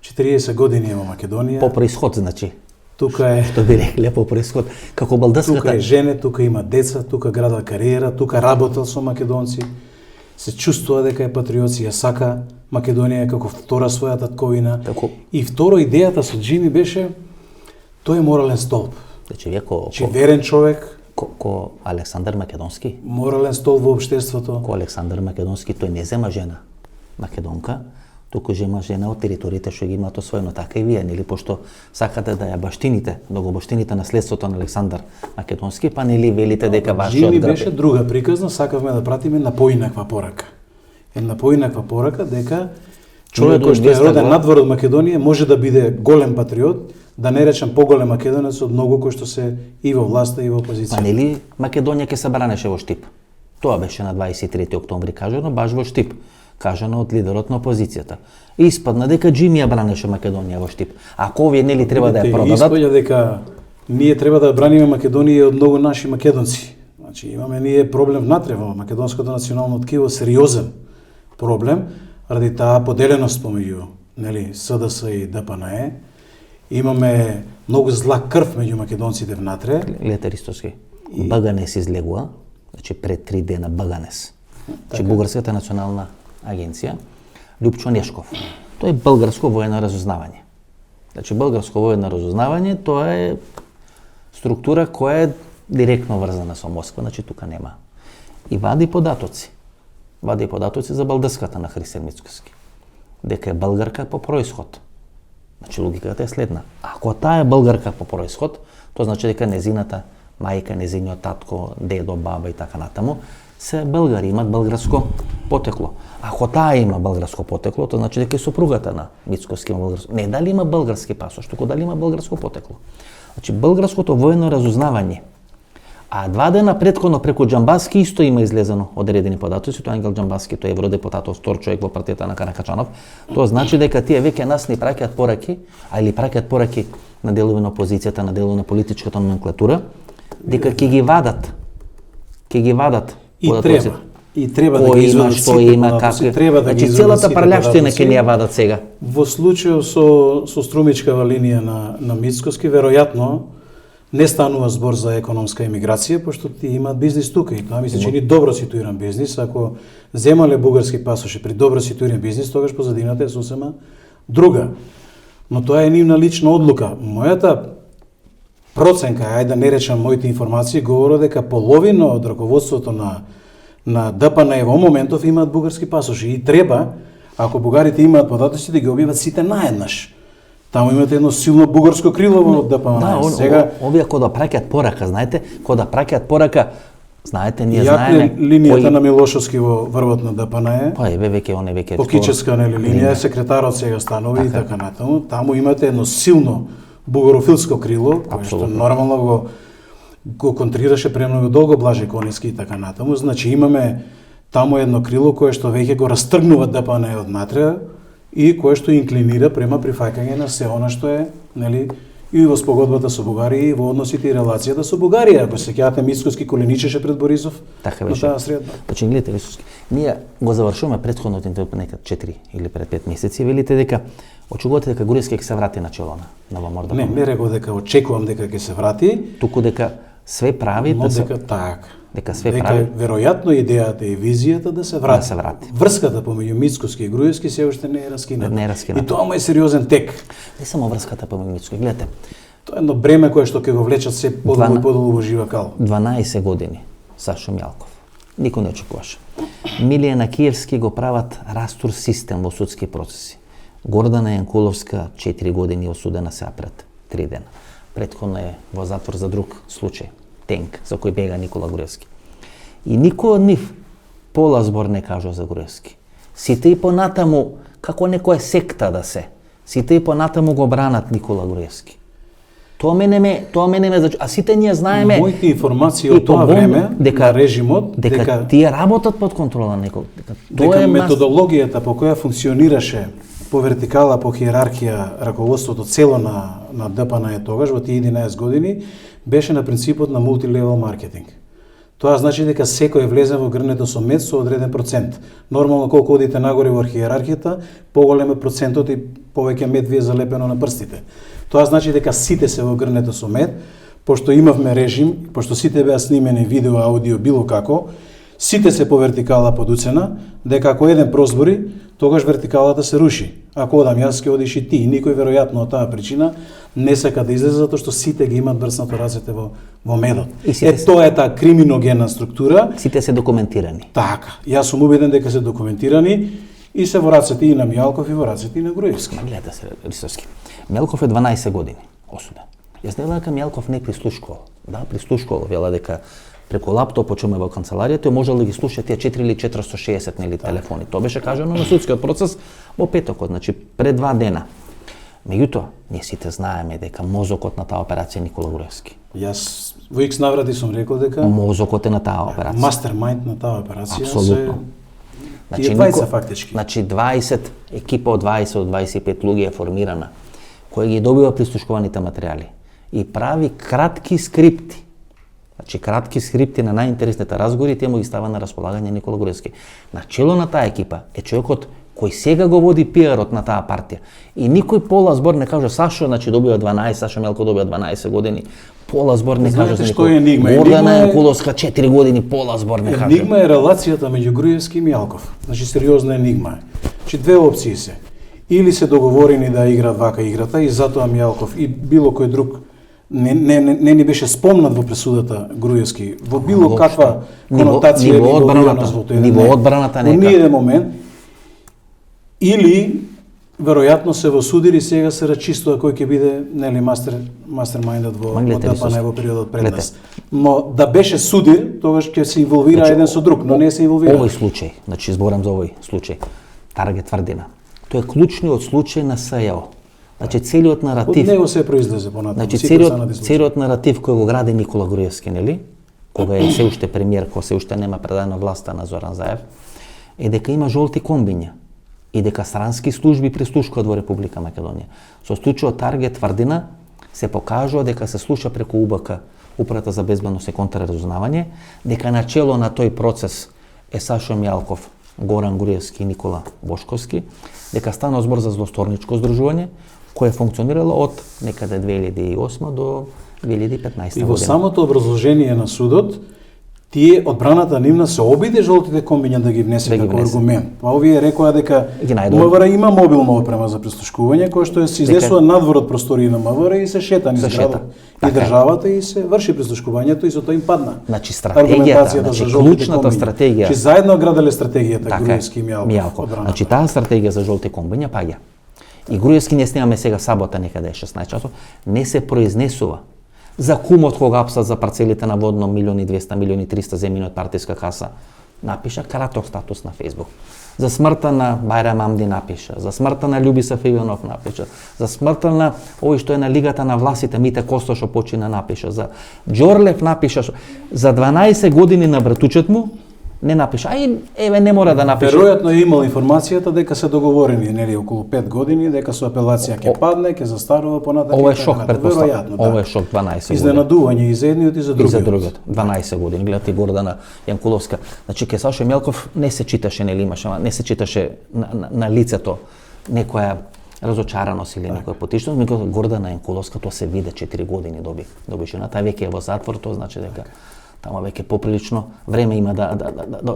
40 години е во Македонија. По происход, значи. Тука е Што би рекле по происход. Како балдъската... тука е жене, тука има деца, тука градал кариера, тука работел со македонци. Се чувствува дека е патриот, ја сака Македонија како втора своја татковина. Како- И второ, идејата со Джими беше тој е морален столб. Значи, вие ко Верен човек, Александар Македонски, морален столб во општеството. ко Александар Македонски, тој не зема жена македонка, туку зема жена од териториите што ги имаат освоено, така и вие, нели, пошто сакате да ја баштините, да го баштините наследството на Александар Македонски, па нели велите дека вашиот Джими град беше друга приказна, сакавме да пратиме на поинаква порака. Една поинаква порака дека човек кој што е 1200 роден надвор од Македонија може да биде голем патриот, да не речем поголем македонец од многу кои што се и во власта и во опозиција. Па нели Македонија ќе се бранеше во Штип? Тоа беше на 23 октомври кажано, баш во Штип, кажано од лидерот на опозицијата. И испадна дека Джими ја бранеше Македонија во Штип. Ако овие нели треба да ја Видите, продадат, Испаѓа дека ние треба да браниме Македонија од многу наши македонци. Значи имаме ние проблем внатре во македонското национално ткиво, сериозен проблем, ради таа поделеност помеѓу, нели, СДС и ДПНЕ. Имаме многу зла крв меѓу македонците внатре. гледате Ристовски, Баганес излегува, значи пред 3 дена Баганес. Значи Така. Бугарската национална агенција, Лјупчо Нешков. Тоа е българско воено разузнавање. Значи българско воено разузнавање, тоа е структура која е директно врзана со Москва, значи тука нема. И вади податоци. Вади податоци за балдъската на Християн Мицкоски. Дека е българка по происход. Значи логиката е следна. Ако таа е българка по происход, тоа значи дека незината мајка, незиниот татко, дедо, баба и така натаму се българи, имат българско потекло. Ако таа има българско потекло, тоа значи дека и сопругата на Мицкоски има българско. Не дали има български пасош, туку дали има българско потекло. Значи българското воено разузнавање. А 2 дена претходно преку Џамбаски исто има излезено одредени податоци, тоа Ангел Џамбаски, тој е евродепутатот, втор човек во партијата на Каракачанов. Тоа значи дека тие веќе нас ни праќаат пораки, а или праќаат пораки на делови на опозицијата, на делови на политичката номенклатура, дека ќе ги вадат. Ќе ги вадат И податоците. треба. И треба да Кој ги има, извадат што сите има, податоци, како. треба да ги Значи извадат целата сите парлјавштина податоци. ќе ни ја вадат сега. Во случајот со струмичкава линија на Мицкоски, веројатно не станува збор за економска емиграција, пошто ти имаат бизнис тука и тоа ми се чини добро ситуиран бизнис. Ако земале бугарски пасоши при добро ситуиран бизнис, тогаш позадината е сосема друга. Но тоа е нивна лична одлука. Мојата проценка, ајде да не речам моите информации, говори дека половина од раководството на ДПНЕ во моментов имаат бугарски пасоши и треба, ако бугарите имаат податоци, да ги објават сите наеднаш. Таму имате едно силно бугарско крило во ДПНЕ. Да, Сега овие кога да праќаат порака, знаете, кога да праќаат порака, Знаете, ние Ја знаеме линијата на Милошовски во врвот на ДПН Па еве веќе оне веќе по Кичевска линија е секретарот сега станови и така натаму. Таму имате едно силно бугарофилско крило, кое што нормално го контрираше премногу долго Блажи Кониски и така натаму. Значи имаме таму едно крило кое што веќе го растргнува ДПН однатре и кое што инклинира према прифаќање на се она што е, нели, и во спогодбата со Бугарија и во односите и релацијата со Бугарија. Ако се сеќавате, Мицкоски коленичеше пред Борисов така на беше. таа средба. Значи, гледате, Висоски, ние го завршуваме претходното интервју некад 4 или пред 5 месеци, велите дека очекувате дека Груевски ќе се врати на чело на Морда. Не реков дека очекувам дека ќе се врати, туку дека све прави но да се дека така. дека све Дека прави веројатно идејата и визијата да се врати. Да се врати. Врската помеѓу Мицкоски и Груевски се уште не е раскината. Не е раскината. И тоа му е сериозен тек. не само врската помеѓу Мицко. Гледате, Тоа е едно бреме кое што ќе го влечат се подолго и подолго во жива кал. 12 години Сашо Мјалков. Никој не очекуваше. Милијана Киевски го прават растур систем во судски процеси. Гордана Јанкуловска 4 години осудена се пред 3 дена. Претходно е во затвор за друг случај, Тенк, за кој бега Никола Груевски. И никој од нив пола збор не кажува за Груевски. Сите и понатаму, како некоја секта да се, сите и понатаму го бранат Никола Груевски. Тоа мене ме а сите ние знаеме Моите информации и од тоа по време дека на режимот дека тие работат под контрола на некој. Дека методологијата по која функционираше по вертикала, по хиерархија раководството цело на ДПН е тогаш во тие 11 години беше на принципот на мултилевел маркетинг. Тоа значи дека секој е влезен во грнето со мед со одреден процент. Нормално колку одите нагоре во хиерархијата, поголем е процентот и повеќе мед ви е залепено на прстите. Тоа значи дека сите се во грнето со мед, пошто имавме режим, пошто сите беа снимени видео, аудио, било како, сите се по вертикала подуцена, дека ако еден прозбори, тогаш вертикалата се руши. Ако одам јас, ќе одиш и ти. И никој веројатно од таа причина не сака да излезе затоа што сите ги имаат брснато рацете во медот. Тоа е таа криминогенна структура. Сите се документирани. Така. Јас сум убеден дека се документирани и се во рацете и на Мјалков и во рацете и на Груевски. Гледате се, Рисовски. Мјалков е 12 години осуден. Јас не дека Мјалков не прислушкувал. Да, прислушкувал, вела дека преку лаптоп почуме во канцеларијата, можел да ги слуша тие 4 или 460 нели телефони. Тоа беше кажано на судскиот процес во петокот, значи пред 2 дена. Меѓутоа, ние сите знаеме дека мозокот на таа операција е Никола Груевски. Јас во икс наврати сум рекол дека мозокот е на таа операција. Мастермајнд на таа операција Апсолутно. Значи, и 20 фактички. Значи 20 екипа од 20 од 25 луѓе е формирана која ги добива прислушкуваните материјали и прави кратки скрипти. Значи кратки скрипти на најинтересните разговори тие му ги става на располагање Никола Груевски. На чело на таа екипа е човекот кој сега го води пиарот на таа партија. И никој пола збор не каже Сашо, значи добива 12, Сашо Мјалков добива 12 години. Пола збор не каже за никој. Гордана Јанкуловска 4 години, пола збор не каже. Енигма е релацијата меѓу Груевски и Мјалков. Значи сериозна енигма е. Значи две опции се. Или се договорени да играат вака играта и затоа Мјалков и било кој друг не ни беше спомнат во пресудата Груевски во било каква конотација ниво одбраната нека. Во ниеден момент. Или веројатно се во судир и сега се рачистува кој ќе биде нели мастермајндот во ДПН во периодот пред нас. Но да беше судир, тогаш ќе се инволвира значи, еден со друг, но не се инволвира. Овој случај, значи зборам за овој случај, Таргет Тврдина. Тој е клучниот случај на СЈО. Значи целиот наратив. Од него се произлезе понатаму. Значи целиот наратив кој го гради Никола Груевски, нели? Кога е се уште премиер, кога се уште нема предадена власта на Зоран Заев, е дека има жолти комбиња и дека странски служби прислушкуваат во Република Македонија. Со случајот Таргет Тврдина се покажува дека се слуша преку УБК, Управата за безбедност и контраразузнавање, дека начело на тој процес е Сашо Мјалков, Горан Груевски и Никола Бошковски, дека стана збор за злосторничко здружување кое функционирало од некаде 2008 до 2015 година. И во самото образложение на судот тие одбраната нивна се обиде жолтите комбиња да ги внесе како аргумент. Па овие рекоа дека МВР има мобилна опрема за прислушкување која што се изнесува надвор од простории на МВР и се шета низ градот и државата и се врши прислушкувањето и со тоа им падна. Значи стратегијата, значи клучната стратегија. Значи заедно граделе стратегијата Груевски и Мјалков. Значи таа стратегија за жолти комбиња паѓа. И Груевски не снимаме сега сабота некаде 16 часов, не се произнесува. За кумот кога апсат за парцелите на водно 1.200.000, 1.300.000 земјини од партиска каса, напиша краток статус на Facebook. За смртта на Бајрам Амди напиша, за смртта на Љубиса Иванов напиша, за смртта на овој што е на Лигата на властите Мите Косто што почина напиша, за Џорлев напиша, за 12 години на братучет му не напиша. Ај, еве не мора да напише. Веројатно е имал информацијата дека се договорени нели околу 5 години дека со апелација ќе падне, ќе застарува понатака. Ова е шок, претпоставувам. Веројатно, Ова е шок 12 години. Изненадување и за едниот и за другиот. И за другиот. 12 години. Гледате Гордана Јанкуловска. Значи ке Сашо Мелков не се читаше, нели имаше, не се читаше на лицето некоја разочараност или некоја потишност, меѓутоа Гордана Јанкуловска тоа се виде 4 години доби жената, веќе е во затвор, тоа значи дека тама веќе поприлично време има да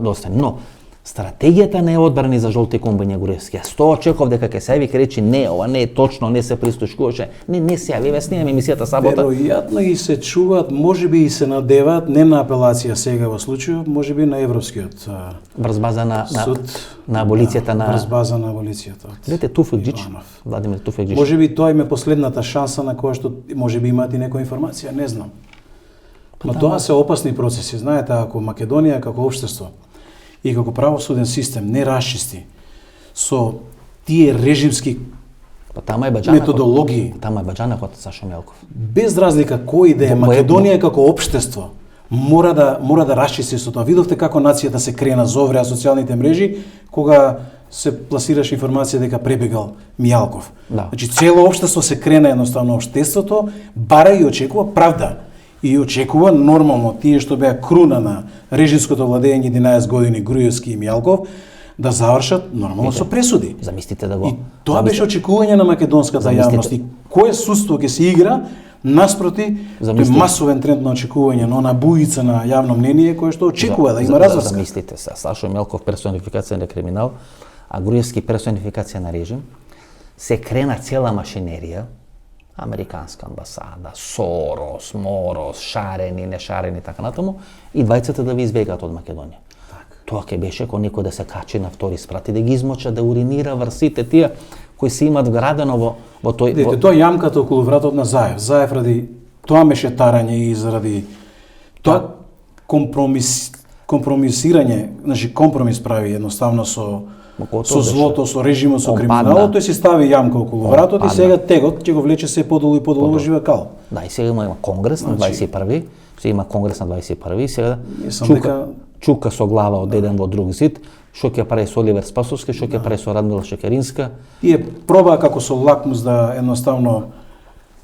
остане. Но стратегијата не е одбрани за жолти комбања Груевски. Јас тоа очеков дека ќе се јави речи не, ова не е точно, не се пристушкуваше. Не се јави, ве снимаме емисијата сабота. Веројатно и се чуваат, можеби и се надеваат не на апелација сега во случајот, можеби на европскиот врз база на суд, на аболицијата на врз база на аболицијата. Видете Туфекџич, Владимир Туфекџич. Можеби тоа им е последната шанса на која што можеби имаат и некоја информација, не знам. Но тоа се опасни процеси. Знаете, ако Македонија како општество и како правосуден систем не расчисти со тие режимски тама е баџанакот, методологии, тама е баџанакот Сашо Мелков. без разлика кој да е Македонија како општество, мора да расчисти со тоа. Видовте како нацијата се крена зовреа социјалните мрежи кога се пласираше информација дека пребегал Мијалков. Да. Значи цело општество се крена едноставно, општеството бара и очекува правда. И очекува нормално тие што беа круна на режимското владење 11 години Груевски и Мијалков да завршат нормално со пресуди. Замислите да го. И тоа беше очекување на македонската јавност. И кое судство ќе се игра наспроти тој масовен тренд на очекување, но на буица на јавно мнение кое што очекува да има разврска. Замислите се, Сашо Мелков персонификација на криминал, а Груевски персонификација на режим, се крена цела машинерија, американска амбасада, Сорос, Морос, шарени, нешарени, така натаму, и двајцата да ви избегаат од Македонија. Тоа ќе беше кој некој да се качи на втори спрат и да ги измоча, да уринира врсите тие кои се имат вградено во тој... Дете, тоа јамката околу вратот на Заев. Заев ради тоа мешетарање и заради тоа компромисирање, значи компромис прави едноставно со злото, со режимот, со криминалот, тој си стави јамка околу вратот и сега тегот ќе го влече се подолу и подолу во живе кал. Да, и сега има конгрес на 21-ви, сега има конгрес на 21-ви, сега чука со глава од еден во друг зид, што ќе прави со Оливер Спасовски, што ќе прави со Радмила Шекеринска. Тие пробаа како со лакмус да едноставно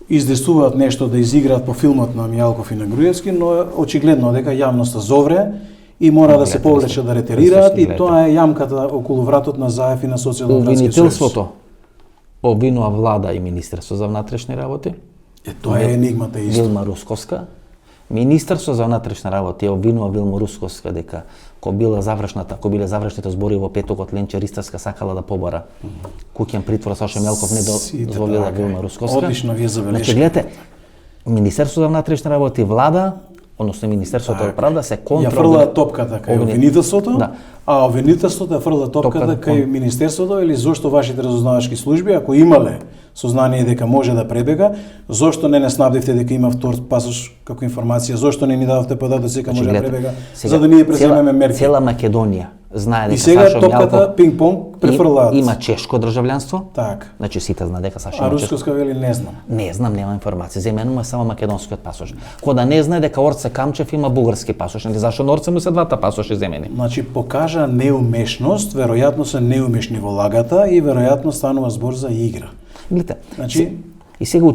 издесуваат нешто, да изиграат по филмот на Мијалков и на Груевски, но очигледно дека јавноста зовре и мора да се повлече да ретерираат и тоа е јамката околу вратот на Заев и на Социјалдемократскиот сојуз. Обвинителството обвинува влада и Министерство за внатрешни работи. Тоа е енигмата исто. Вилма Русковска. Министерство за внатрешни работи обвинува Вилма Русковска дека кога биле завршните збори во петокот Ленче Ристарска сакала да побара куќен притвор, Сашо Мелков не дозволила Вилма Русковска. Одлично вие забелешки. Значи гледате, Министерство за внатрешни работи, влада, односно Министерството за правда се контрол. Ја фрла топката кај обвинителството, да. А обвинителството ја фрла топката кај Министерството, или зошто вашите разузнавачки служби, ако имале сознание дека може да пребега, зошто не снабдивте дека има втор пасош како информација, зошто не ни дадовте податоци дека може да пребега, за да ние преземеме мерки. Цела Македонија знае дека Сашо Мјалков... И сега топката пинг-понг префрлаат. Има чешко државјанство. Так. Значи сите знае дека Сашо А Русковска вели не знам. Не знам, нема информација. Земено е само македонскиот пасош. Кода не знае дека Орце Камчев има бугарски пасош, нели зашто на Орце му се двата пасоши земени? Значи покажа неумешност, веројатно се неумешни во лагата и веројатно станува збор за игра. Гледате, значи и сега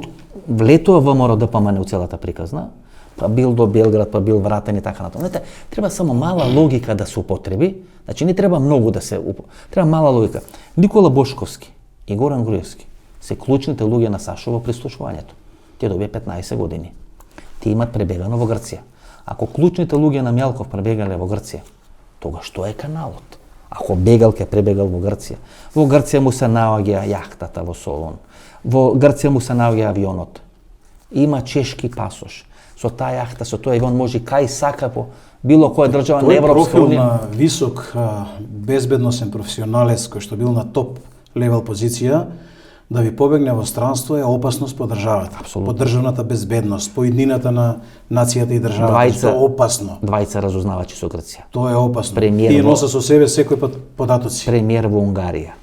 влетува ВМРО ДПМН у целата приказна, па бил до Белград, па бил вратен и така натаму. Знаете, треба само мала логика да се употреби, значи не треба многу да се треба мала логика. Никола Бошковски и Горан Груевски се клучните луѓе на Сашо во прислушувањето. Тие добија 15 години. Тие имат пребегано во Грција. Ако клучните луѓе на Мјалков пребегале во Грција, тога што е каналот? Ако бегал ке пребегал во Грција. Во Грција му се наоѓа јахтата во Солун. Во Грција му се наоѓа авионот. Има чешки пасош. Со таа јахта, со тој авион може кај сака по било која држава на Европска унија. Тој профил на висок безбедносен професионалец кој што бил на топ левел позиција, да ви побегне во странство е опасност по државата, Апсолутно. по државната безбедност, по иднината на нацијата и државата. Тоа е опасно. Двајца разузнавачи со Грција. Тоа е опасно. Премиер Тие во- носа со себе секој пат податоци. Премиер во Унгарија.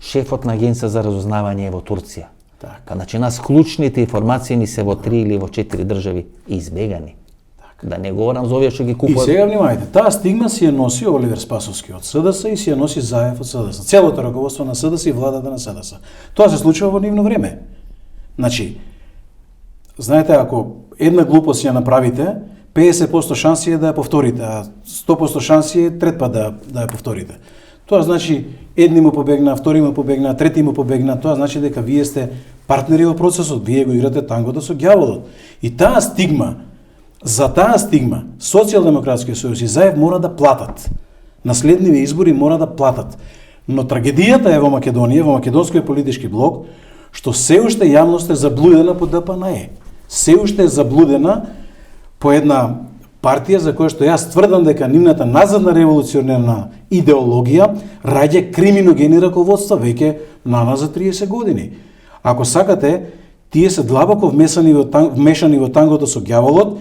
Шефот на агенција за разузнавање е во Турција. Така. Значи, нас клучните информации ни се во 3 или во 4 држави избегани. Да не говорам за овие што ги И купуваат. сега внимавајте, таа стигма си ја носи Оливер Спасовски од СДС и си ја носи Заев од СДС. Целото раководство на СДС и владата на СДС. Тоа се случува во нивно време. Значи, знаете, ако една глупост ја направите, 50% шанси е да ја повторите, а 100% шанси е трет пат да ја повторите. Тоа значи едни му побегна, втори му побегна, трети му побегна, тоа значи дека вие сте партнери во процесот, вие го играте тангото со ѓаволот. И таа стигма, за таа стигма, Социјалдемократскиот сојуз и Заев мора да платат. Наследниве избори мора да платат. Но трагедијата е во Македонија, во македонскиот политички блок, што се уште јавност е заблудена по ДПНЕ. Се уште е заблудена по една партија за која што јас тврдам дека нивната назадна револуционерна идеологија раѓа криминогени раководства веќе наназад за 30 години. Ако сакате, тие се длабоко вмешани во тангото со ѓаволот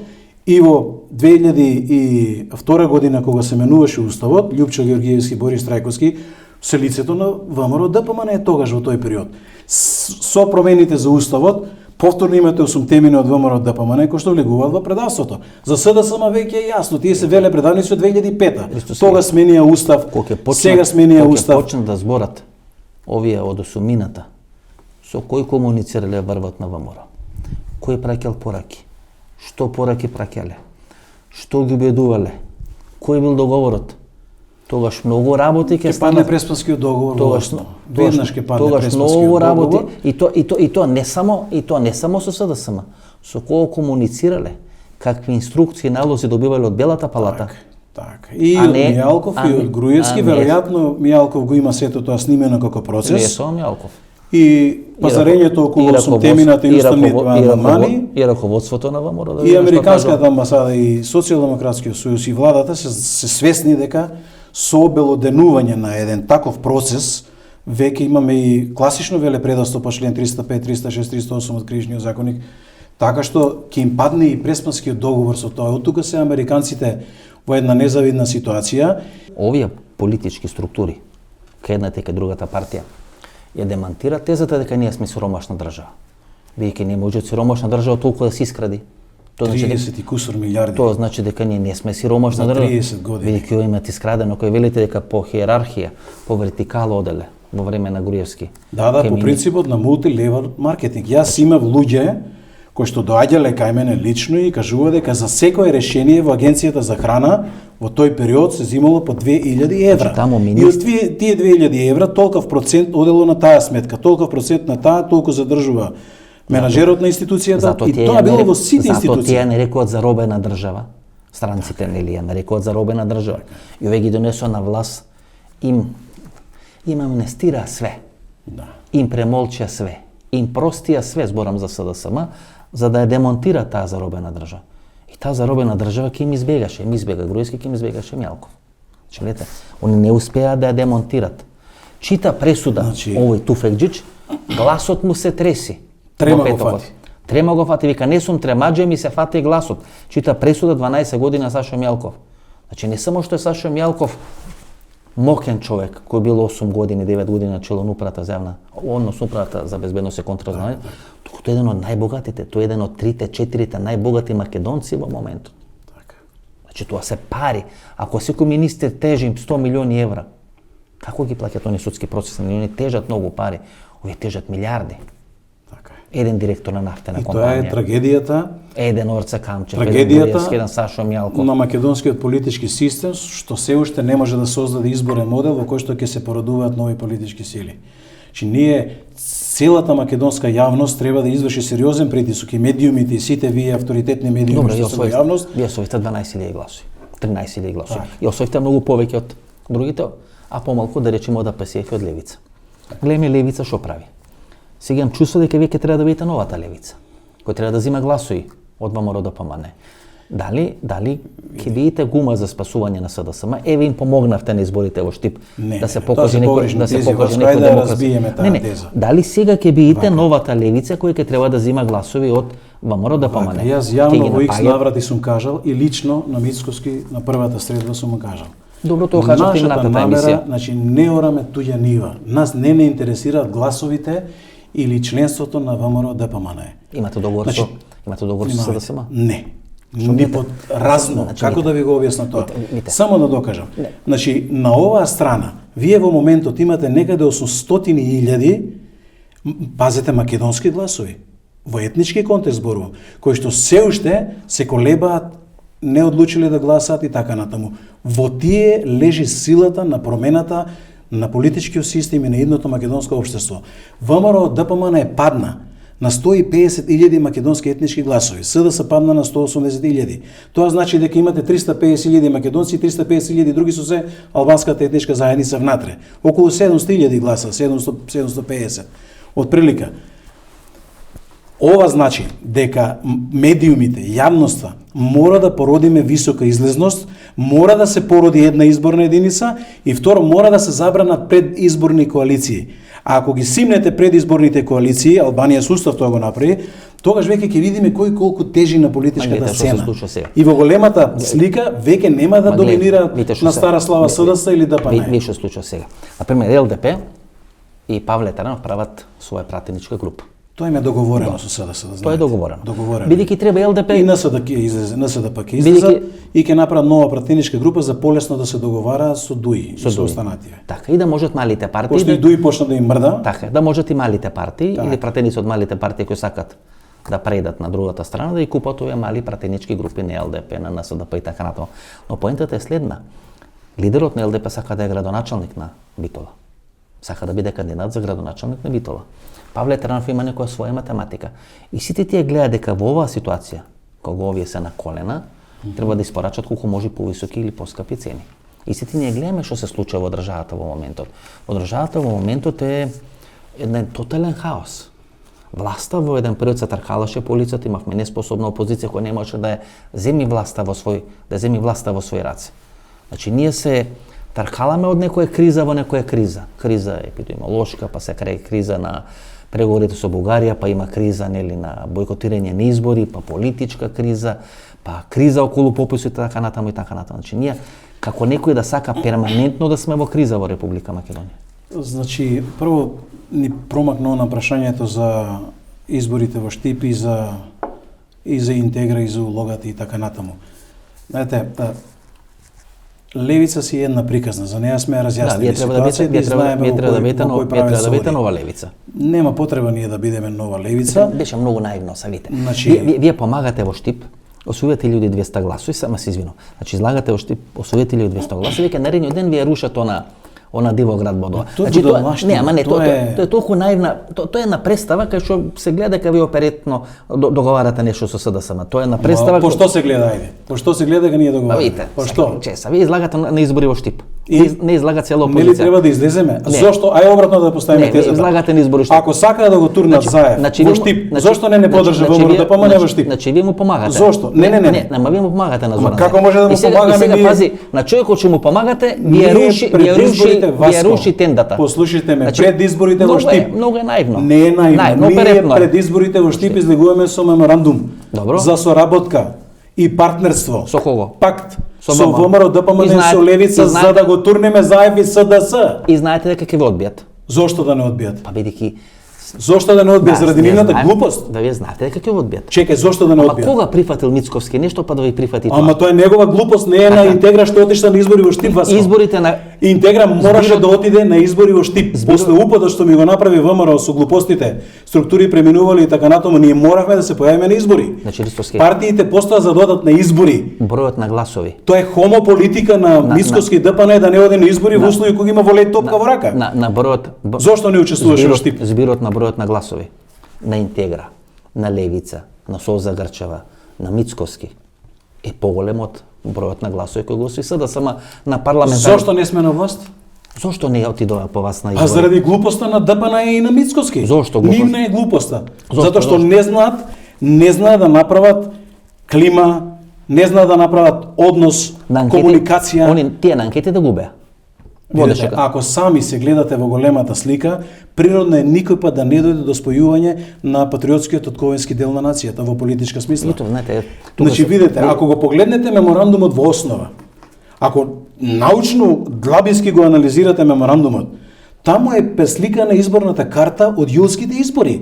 и во 2002 година кога се менуваше уставот, Љупчо Георгиевски, Борис Трајковски, се лицето на ВМРО ДПМН тогаш во тој период. Со промените за уставот, повторно имате 8 темини од ВМРО ДПМН кои што влегуваат во предавството. За СДСМ веќе е јасно, тие се веле предавници од 2005-та. Тога сменија устав, сега сменија устав. Кога почнат да зборат овие од осумината, со кој комуницирале врвот на ВМРО? Кој праќал пораки? Што пораки праќале? Што ги убедувале? Кој бил договорот? Тогаш многу работи ќе падне Преспанскиот договор. Тогаш веднаш ќе падне тогаш Преспанскиот многу работи договор. и тоа не само со СДСМ, со кого комуницирале, какви инструкции, налози добивале од Белата палата. Така. И А од не- Мијалков и од Груевски, веројатно Мијалков го има сето тоа снимено како Не процес. со Мјалков. И пазарењето околу 8 темината и уставните амандмани. И раководството на ВМРО да И види што Американската амбасада и Социјалдемократскиот сојуз и владата се свесни дека со обелоденување на еден таков процес веќе имаме и класично велепредавство по член 305, 306, 308 од Кривичниот законник, така што ќе им падне и Преспанскиот договор со тоа. Од тука се американците во една незавидна ситуација. Овие политички структури, кај едната и кај другата партија, ја демантира тезата дека ние сме сиромашна држава. Бидејќи не може од сиромашна држава толку да се искради. Тоа значи дека 30 и кусур милиарди. Тоа значи дека ние не сме сиромашна За држава. 30 години. Бидејќи ова имат искрадено, кој велите дека по хиерархија, по вертикала оделе во време на Груевски. Да, по принципот на мултилевел маркетинг. Јас имав луѓе кои што доаѓале кај мене лично и кажува дека за секое решение во агенцијата за храна во тој период се земало по 2000 евра. Таму И од тие 2000 евра толков процент одело на таа сметка, толков процент на таа, толку задржува менаџерот на институцијата и тоа било во сите Затоа тие ја институции. нарекуваат заробена држава. Странците нели ја нарекуваат заробена држава. И овие ги донесоа на власт, им амнестира све. Да. Им премолчија све. Им простија све, зборам за СДСМ, за да ја демонтира таа заробена држава. И таа заробена држава ќе им избегаше, им избега Груевски, ќе им избегаше Мјалков. Значи, гледате, они не успеа да ја демонтират. Чита пресуда, Значи- овој Туфекџич, гласот му се треси. Трема во го петокот. фати. Трема го фати, вика, не сум тремаџе, ми се фати гласот. Чита пресуда 12 години на Сашо Мјалков. Значи, не само што е Сашо Мјалков мокен човек, кој бил 8 години, 9 години на чело на управата за јавна, односно управата за безбедност и контразнание, туку тој е еден од најбогатите, тој е еден од 3-4 најбогати македонци во моментот. Така. Значи, тоа се пари. Ако секој министер тежи 100 милиони евра, како ги плаќаат они судски процеси? Они тежат многу пари, овие тежат милиарди. Така е. Еден директор на нафтена И тоа е компанија, трагедијата еден Орце Камчев, еден Трагедијата Груевски, еден Сашо Мјалков. на македонскиот политички систем, што се уште не може да создаде изборен модел во кој што ќе се породуваат нови политички сили. Че ние, целата македонска јавност треба да изврши сериозен притисок и медиумите и сите вие авторитетни медиуми Добро, што се во јавност. вие освоите 12.000 гласови, 13.000 гласови. Така. И освоите многу повеќе од другите, а помалку да речеме од АПСФ и од Левица. Глеме Левица што прави. Сега имам чувство дека вие ќе треба да бидете новата Левица, кој треба да зима гласови од ВМРО ДПМН. Дали ќе видите гума за спасување на СДСМ? Еве им помогнавте на изборите во Штип да се покаже некој разбиеме таа Не, теза. дали сега ќе видите новата левица која ќе треба да зима гласови од ВМРО ДПМН? Јас јавно во X наврати сум кажал и лично на Мицкоски на првата средба сум му кажал. Добро, тоа кажавте минатата емисија. Значи не ораме туѓа нива. Нас не интересираат гласовите или членството на ВМРО ДПМН. Имате договор со СДСМ? Не. Ни под разно. Како да ви го објаснам тоа? Само да докажам. Значи, на оваа страна, вие во моментот имате некаде 800.000, пазете, македонски гласови, во етнички контекст зборувам, кои што се уште се колебаат, не одлучиле да гласаат и така натаму. Во тие лежи силата на промената на политичкиот систем и на едното македонско општество. ВМРО ДПМН падна на 150.000 македонски етнички гласови. СДС падна на 180.000. Тоа значи дека имате 350.000 македонци и 350.000 други со се албанската етничка заедница внатре. Околу 700.000 гласа, 750. Од прилика. Ова значи дека медиумите, јавноста мора да породиме висока излезност, мора да се породи една изборна единица и второ мора да се забранат предизборни коалиции. А ако ги симнете предизборните коалиции, Албанија со устав тоа го направи, тогаш веќе ќе видиме кој колку тежи на политичката сцена. И во големата слика веќе нема да доминира на Стара Слава СДС или ДПМН. Вие што случува сега. Например, ЛДП и Павле Таранов прават своја пратеничка група. Тоа им е договорено со СДС, да знаете. Тоа е договорено. Бидејќи треба ЛДП и НСДП ќе излезат и ќе направат нова пратеничка група за полесно да се договараат со ДУИ и со останативе. Така, и да можат малите партии Пошто и ДУИ почна да им мрда. Така, да можат и малите партии или пратеници од малите партии кои сакат да предат на другата страна да и купат овие мали пратенички групи на ЛДП, на НСДП и така натаму. Но поентата е следна. Лидерот на ЛДП сака да е градоначалник на Битола. Сака да биде кандидат за градоначалник на Битола. Павле Таранов има некоја своја математика. И сите тие гледаат дека во оваа ситуација, кога овие се на колена, треба да испорачат колку може повисоки или поскапи цени. И сите ние гледаме што се случува во државата во моментот. Во државата во моментот е еден тотален хаос. Власта во еден период се тркалаше по улицата, имавме неспособна опозиција која не можеше да земи власта во свој раце. Значи ние се тркаламе од некоја криза во некоја криза. Криза епидемиолошка, па се крај криза на преговорите со Бугарија, па има криза нели на бојкотирање на избори, па политичка криза, па криза околу пописите така натаму и така натаму. Значи ние како некој да сака перманентно да сме во криза во Република Македонија. Значи прво ни промакна на прашањето за изборите во Штип и за Интегра и за улогата и така натаму. Знаете, левица си е една приказна, за неја сме разјаснили ситуацијата и знаеме вие треба да бидете нова левица. Нема потреба ние да бидеме нова левица. Беше многу наивно, савите. Вие помагате во Штип, освојувате 1200 гласови, само се извинувам. Значи излагате во Штип, освојувате 1200 гласови, веќе наредниот ден вие рушат она Дивоград Бодова. Значи тоа е толку наивна, тоа е една представа кај што се гледа дека ви оперетно договарате нешто со СДСМ. Тоа е една представа. По што се гледа ајде? По што се гледа дека ние договараме? По што? Чеса, вие излагате на избори во Штип. Не излага цела опозиција. Нели треба да излеземе? Зошто? Ај обратно да поставиме тезата. Не, излагате на избори Штип. Ако сака да го турнат Заев во Штип, зошто не поддржа ВМРО ДПМН во Штип? Значи вие му помагате. Зошто? Не. Ама вие му помагате на Зоран. Како може да му помагаме ние? Сега пази, на човекот што му помагате, вие руши тендата. Послушайте ме, пред изборите во Штип. Многу е наивно. Не е наивно. Ние пред изборите во Штип излегуваме со меморандум за соработка и партнерство. Со кого? Пакт. Со ВМРО ДПМН со левица за да го турнеме Заев и СДС. И знаете дека ќе ве одбијат. Зошто да не одбијат? Па бидејќи зошто да не одбијат заради нивната глупост? Да вие знаете дека ќе одбијат. Чекај, зошто да не одбијат? Ама кога прифатил Мицковски нешто па да ви прифати тоа? Ама тоа е негова глупост, не е на Интегра што отишла на избори во Штип, Васко. Изборите на Интегра мораше да отиде на избори во Штип. После упадот што ми го направи ВМРО со глупостите, структури преминували и така натаму, ние моравме да се појавиме на избори. Значи Ристовски. Партиите постојат за да одат на избори. Бројот на гласови. Тоа е хомополитика на Мицковски ДПМН да не оде на избори во услови кога има волет топка во рака. На бројот. Зошто не учествуваше во Штип? Збирот на бројот на гласови. На Интегра, на Левица, на Соза Грчева, на Мицковски е поголем од бројот на гласови кои гласови СДСМ на парламентарни. Зошто не сме на власт? Зошто не отидоа по вас на избори? А заради глупоста на ДПМН и на Мицковски. Зошто глупост? Нивна е глупоста. Затоа што не знаат да направат клима, не знаат да направат однос, комуникација. Тие на анкети да губеа. Видете, ако сами се гледате во големата слика, природно е никој пат да не дојде до спојување на патриотскиот отковенски дел на нацијата во политичка смисла. Знаете, значи, видете, ако го погледнете меморандумот во основа, ако научно, длабински го анализирате меморандумот, таму е пресликана изборната карта од јулските избори.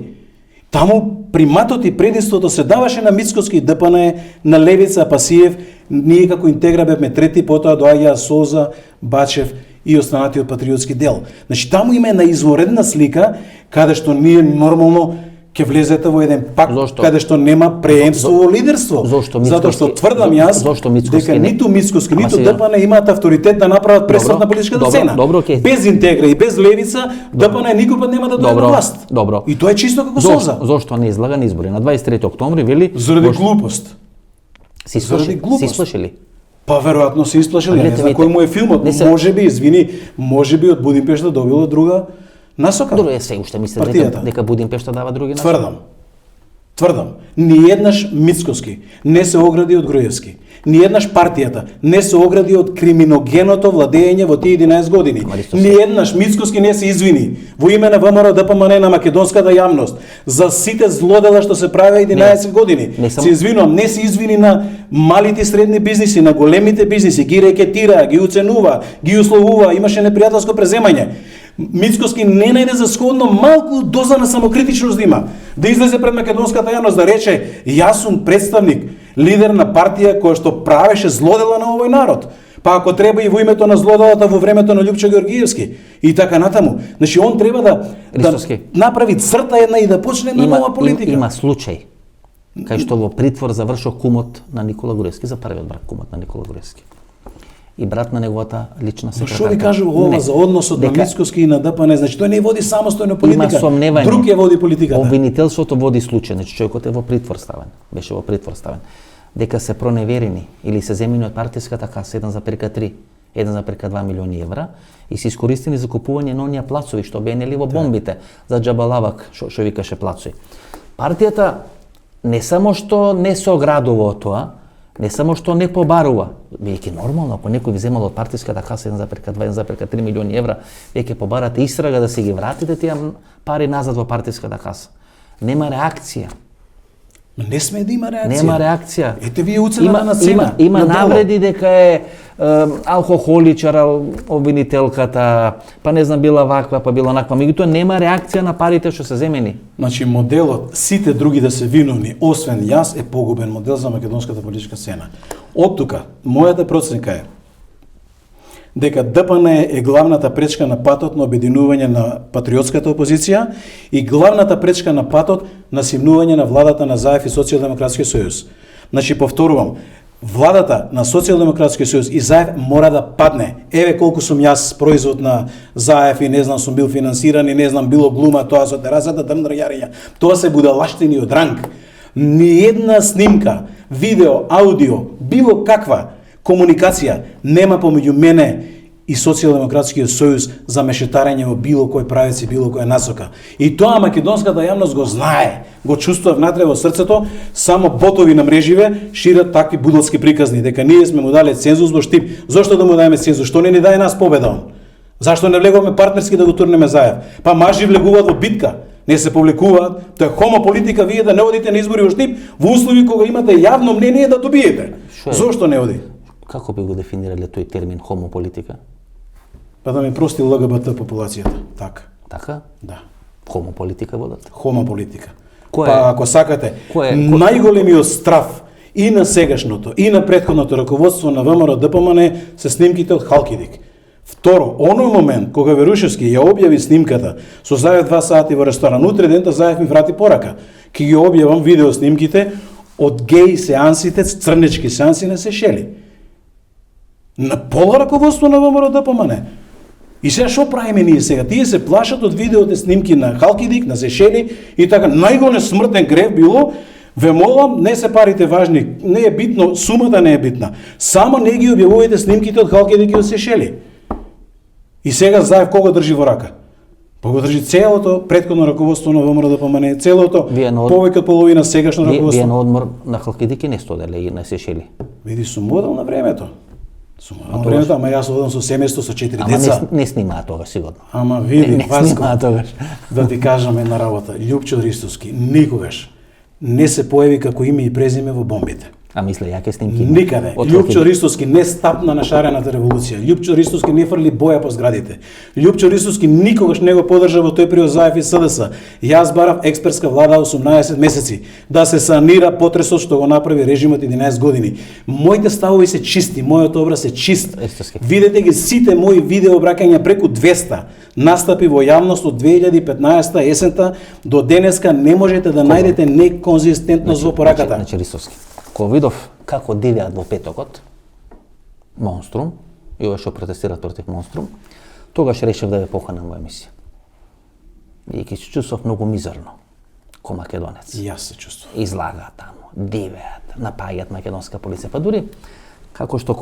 Таму приматот и предиството се даваше на Мицкоски, ДПН, на Левица, Пасиев, ние како Интегра бевме трети, потоа доаѓа Соза, Бачев и останатиот патриотски дел. Значи, таму има една изворедна слика, каде што ние нормално ќе влезете во еден пак, каде што нема преемство во лидерство. Затоа што тврдам јас дека ниту Мицкоски, ниту ДПН имаат авторитет да направат пресврт на политичката сцена. Без Интегра и без Левица, ДПН никој пат нема да дојде на власт. И тоа е чисто како Соза. Зошто не излага на избори? На 23 октомври вели... Заради глупост. Си исплашили? Па веројатно се исплашили, не знам кој му е филмот, може би од Будимпешта добила друга насока. Друго се уште мислите дека Будимпешта дава други насока? Тврдам. Ниеднаш Мицкоски не се огради од Груевски. Ниеднаш партијата не се огради од криминогеното владење во тие 11 години. Ниеднаш Мицкоски не се извини во име на ВМРО ДПМН на македонската јавност за сите злодела што се правеа 11 години. Се извинувам, не се извини на малите и средни бизниси, на големите бизниси, ги рекетира, ги уценува, ги условува, имаше непријателско преземање. Мицкоски не најде за сходно малку доза на самокритичност да има. Да излезе пред македонската јавност да рече јас сум представник, лидер на партија која што правеше злодела на овој народ. Па ако треба и во името на злоделата во времето на Љупчо Георгиевски и така натаму. Значи он треба да направи црта една и да почне една нова политика. Има случај кај што во притвор завршил кумот на Никола Груевски, за првиот брак кумот на Никола Груевски. И брат на неговата лична секретарка. Што ви кажува ова за односот на Мицкоски и на ДПН? Значи тој не води самостојно политика. Има сомневање. Друг ја води политиката. Обвинителството води случај, значи човекот е во притвор ставен. Беше во притвор ставен. Дека се проневерени или се земени од партиската каса 1,3, 1,2 милиони евра и се искористени за купување на оние плацови што беа нели во бомбите за џабалавак што викаше плацови. Партијата не само што не се оградува од тоа, не само што не побарува, веќе нормално, ако некој ви земал од партиската каса 1,2, 1,3 милиони евра, веќе побарате истрага да се ги вратите тие пари назад во партиската каса. Нема реакција. Не сме да има реакција. Нема реакција. Ете вие уцената на цена. Има навреди дека е алкохоличар, обвинителката, па не знам била ваква, па била онаква. Меѓутоа нема реакција на парите што се земени. Значи моделот сите други да се виновни, освен јас, е погубен модел за македонската политичка сцена. Од тука, мојата проценка е дека ДПН е главната пречка на патот на обединување на патриотската опозиција и главната пречка на патот на симнување на владата на ЗАЕФ и Социјалдемократскиот сојуз. Значи, повторувам, владата на Социјалдемократскиот сојуз и ЗАЕФ мора да падне. Еве колку сум јас производ на ЗАЕФ и не знам сум бил финансиран и не знам било глума тоа со терасата дрндрјарења. Тоа се будалаштини од ранг. Ниедна снимка, видео, аудио, било каква комуникација нема помеѓу мене и Социјалдемократскиот сојуз за мешетарење во било кој правец и било која насока. И тоа македонската јавност го знае, го чувствува внатре во срцето, само ботови на мреживе шират такви будалски приказни, дека ние сме му дале цензус во Штип. Зошто да му даеме цензус? Што не ни даде нас победа он? Зашто не влегуваме партнерски да го турнеме заев? Па мажи влегуваат во битка, не се повлекуваат. Тоа е хомо политика, вие да не одите на избори во Штип во услови кога имате јавно мнение да добиете. Зошто не оди? Како би го дефинирале тој термин хомо политика? Па да ми прости ЛГБТ популацијата. Така? Да. Хомо политика водат? Хомо политика. Па ако сакате, најголемиот страф и на сегашното и на претходното раководство на ВМРО ДПМН се снимките од Халкидик. Второ, оној момент кога Верушевски ја објави снимката со Заев 2 сати во ресторан, утре дента Заев ми врати порака. Ки ги објавам видео снимките од геј сеансите, црнечки сеанси на Сешели. На пола раководство на ВМРО ДПМН. И сега што правиме ние сега? Тие се плашат од видеоте снимки на Халкидик, на Сешели и така најголем смртен грев било. Ве молам, не се парите важни, не е битно, сумата не е битна. Само не ги објавувајте снимките од Халкидик и од Сешели. И сега Заев кого држи во рака? Па го држи целото претходно раководство на ВМРО ДПМН, целото повеќе од половина сегашно раководство. Вие на одмор на Халкидик не сте одели и на Сешели? Види, сум модел на времето. Сум модел на времето, ама јас одам со семејство со 4 деца. Ама не снимаа тогаш, сигурно. Ама види, не Васко, снимаа тогаш. да ти кажам една работа. Љупчо Ристовски никогаш не се појави како име и презиме во бомбите. А мисле, јаке снимки има? Никаде. Љупчо Ристовски не стапна на шарената револуција. Љупчо Ристовски не фрли боја по зградите. Љупчо Ристовски никогаш не го подржа во тој период Заев и СДС. Јас барав експертска влада 18 месеци да се санира потресот што го направи режимот 11 години. Моите ставови се чисти, мојот образ е чист. Видете ги сите мои видео обраќања преку 200 настапи во јавност од 2015 есента до денеска не можете да најдете неконзистентност во пораката. Значи Ристовски. Кога видов како дивеат во петокот, Монструм, и овој што протестират против Монструм, тогаш решив да ве поканам во емисија. И ќе се чувствував многу мизерно, ко македонец. И јас се чувствував. Излагаат таму, дивеат, напаѓаат македонска полиција. Па дури, како што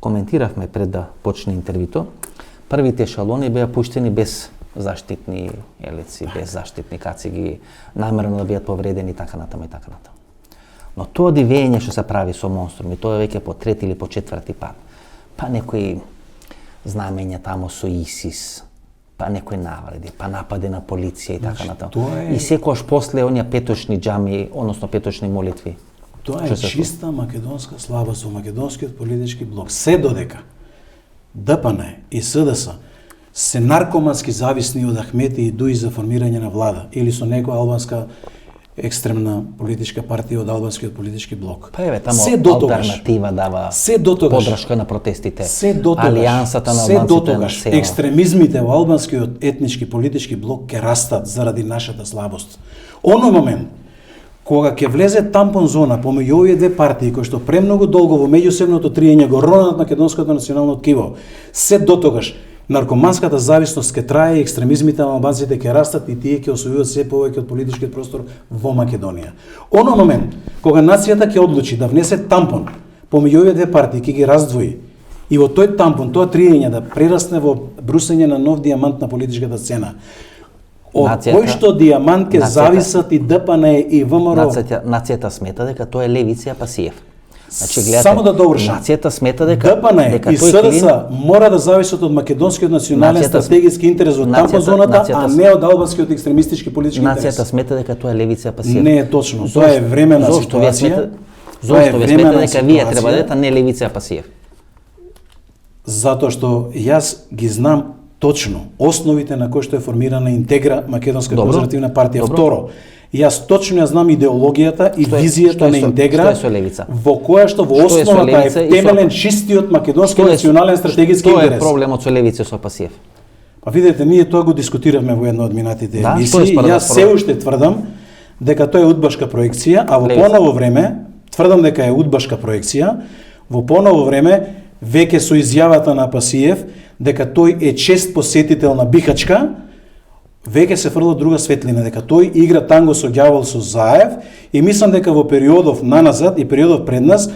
коментиравме пред да почне интервјуто, првите ешалони беа пуштени без заштитни елици, без заштитни кациги, намерно да бидат повредени, така натаму и така натаму. Но тоа дивење што се прави со Монструм, и тоа веќе по трети или по четврти пат, па некои знамења таму со ИСИС, па некои навреди, па напади на полиција и така натаму. И секогаш после оние петочни џами, односно петочни молитви. Тоа е чиста македонска слабост во македонскиот политички блок. Се додека ДПН и СДС се наркомански зависни од Ахмети и Дуи за формирање на влада или со некоја албанска екстремна политичка партија од албанскиот политички блок. Па еве таму алтернатива дава подршка на протестите. Алијансата на албанците на село. Екстремизмите во албанскиот етнички политички блок ќе растат заради нашата слабост. Оној момент кога ќе влезе тампон зона помеѓу овие две партии кои што премногу долго во меѓусебното триење го ронат македонското национално ткиво, се дотогаш наркоманската зависност ќе трае и екстремизмите на албанците ќе растат и тие ќе освојуваат се повеќе од политичкиот простор во Македонија. Оној момент кога нацијата ќе одлучи да внесе тампон помеѓу овие две партии, ќе ги раздвои и во тој тампон, тоа триење да прерасне во брусење на нов дијамант на политичката сцена. Од кој што дијамант ќе зависат и ДПН и ВМРО. Нацијата смета дека тоа е Левица Пасиев. Значи, гледате, само да довршам. Нацијата смета дека ДПН и СДС мора да зависат од македонскиот национален стратегиски интерес во тампон зоната, а не од албанскиот екстремистички политички интерес. Нацијата смета дека тоа е Левица Пасиев. Не е точно. Тоа е времена ситуација. Зошто вие сметате дека вие треба да бидете, а не Левица Пасиев? Затоа што јас ги знам точно основите на кои што е формирана Интегра македонска конзервативна партија. Второ, јас точно ја знам идеологијата и визијата на Интегра, во која што во основата е темелен чистиот македонски национален стратегиски интерес. Тоа е проблемот со Левица со Пасиев. Па видете, ние тоа го дискутиравме во една од минатите емисии. Јас се уште тврдам дека тоа е удбашка проекција, а во поново време тврдам дека е удбашка проекција. Во поново време веќе со изјавата на Пасиев дека тој е чест посетител на Бихачка, веќе се фрла друга светлина, дека тој игра танго со ѓавол со Заев и мислам дека во периодов наназад и периодов пред нас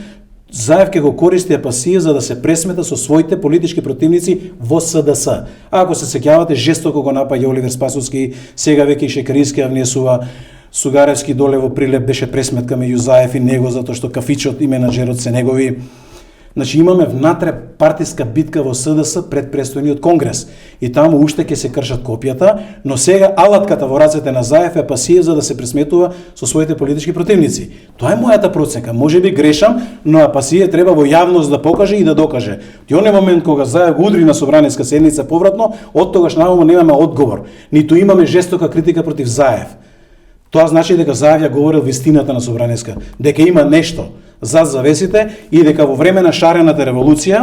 Заев ќе го користи Пасиев за да се пресмета со своите политички противници во СДС. Ако се сеќавате, жестоко го напаѓа Оливер Спасовски, сега веќе и Шекариски ја внесува, Сугаревски доле во Прилеп беше пресметка меѓу Заев и него затоа што кафичот и менаџерот се негови. Значи имаме внатре партиска битка во СДС пред престојниот конгрес и таму уште ќе се кршат копијата, но сега алатката во рацете на Заев е Пасиев за да се пресметува со своите политички противници. Тоа е мојата проценка. Може би грешам, но Пасиев треба во јавност да покаже и да докаже. И оној момент кога Заев го удри на собраниска седница повратно, од тогаш наваму немаме одговор, ниту имаме жестока критика против Заев. Тоа значи дека Заев ја говорил вистината на собраниска, дека има нешто зад завесите и дека во време на шарената револуција,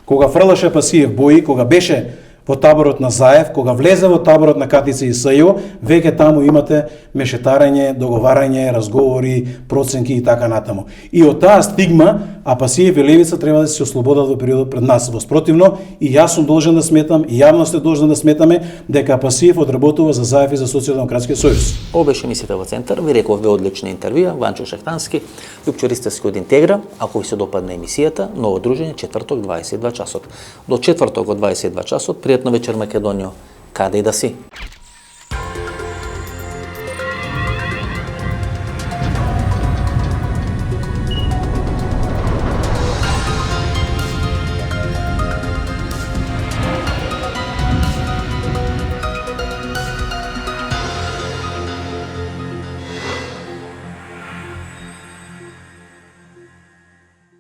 кога фрлаше Пасиев бои, кога беше во таборот на Заев, кога влезе во таборот на Катица и СЈО, веќе таму имате мешетарење, договарање, разговори, проценки и така натаму. И од таа стигма, Пасиев и Левица треба да се ослободат во периодот пред нас. Воспротивно, и јас сум должен да сметам, и јавност е должна да сметаме дека Пасиев одработува за Заев и за Социјалдемократскиот сојуз. Ова беше емисијата во Центар. Ви рековме одлична интервјуа, Ванчо Шахтански, Љупчо Ристовски од Интегра. Ако ви се допадне емисијата, ново дружење четврток 22 часот. До четврток од 22 часот, пријатно вечер Македонијо, каде и да си.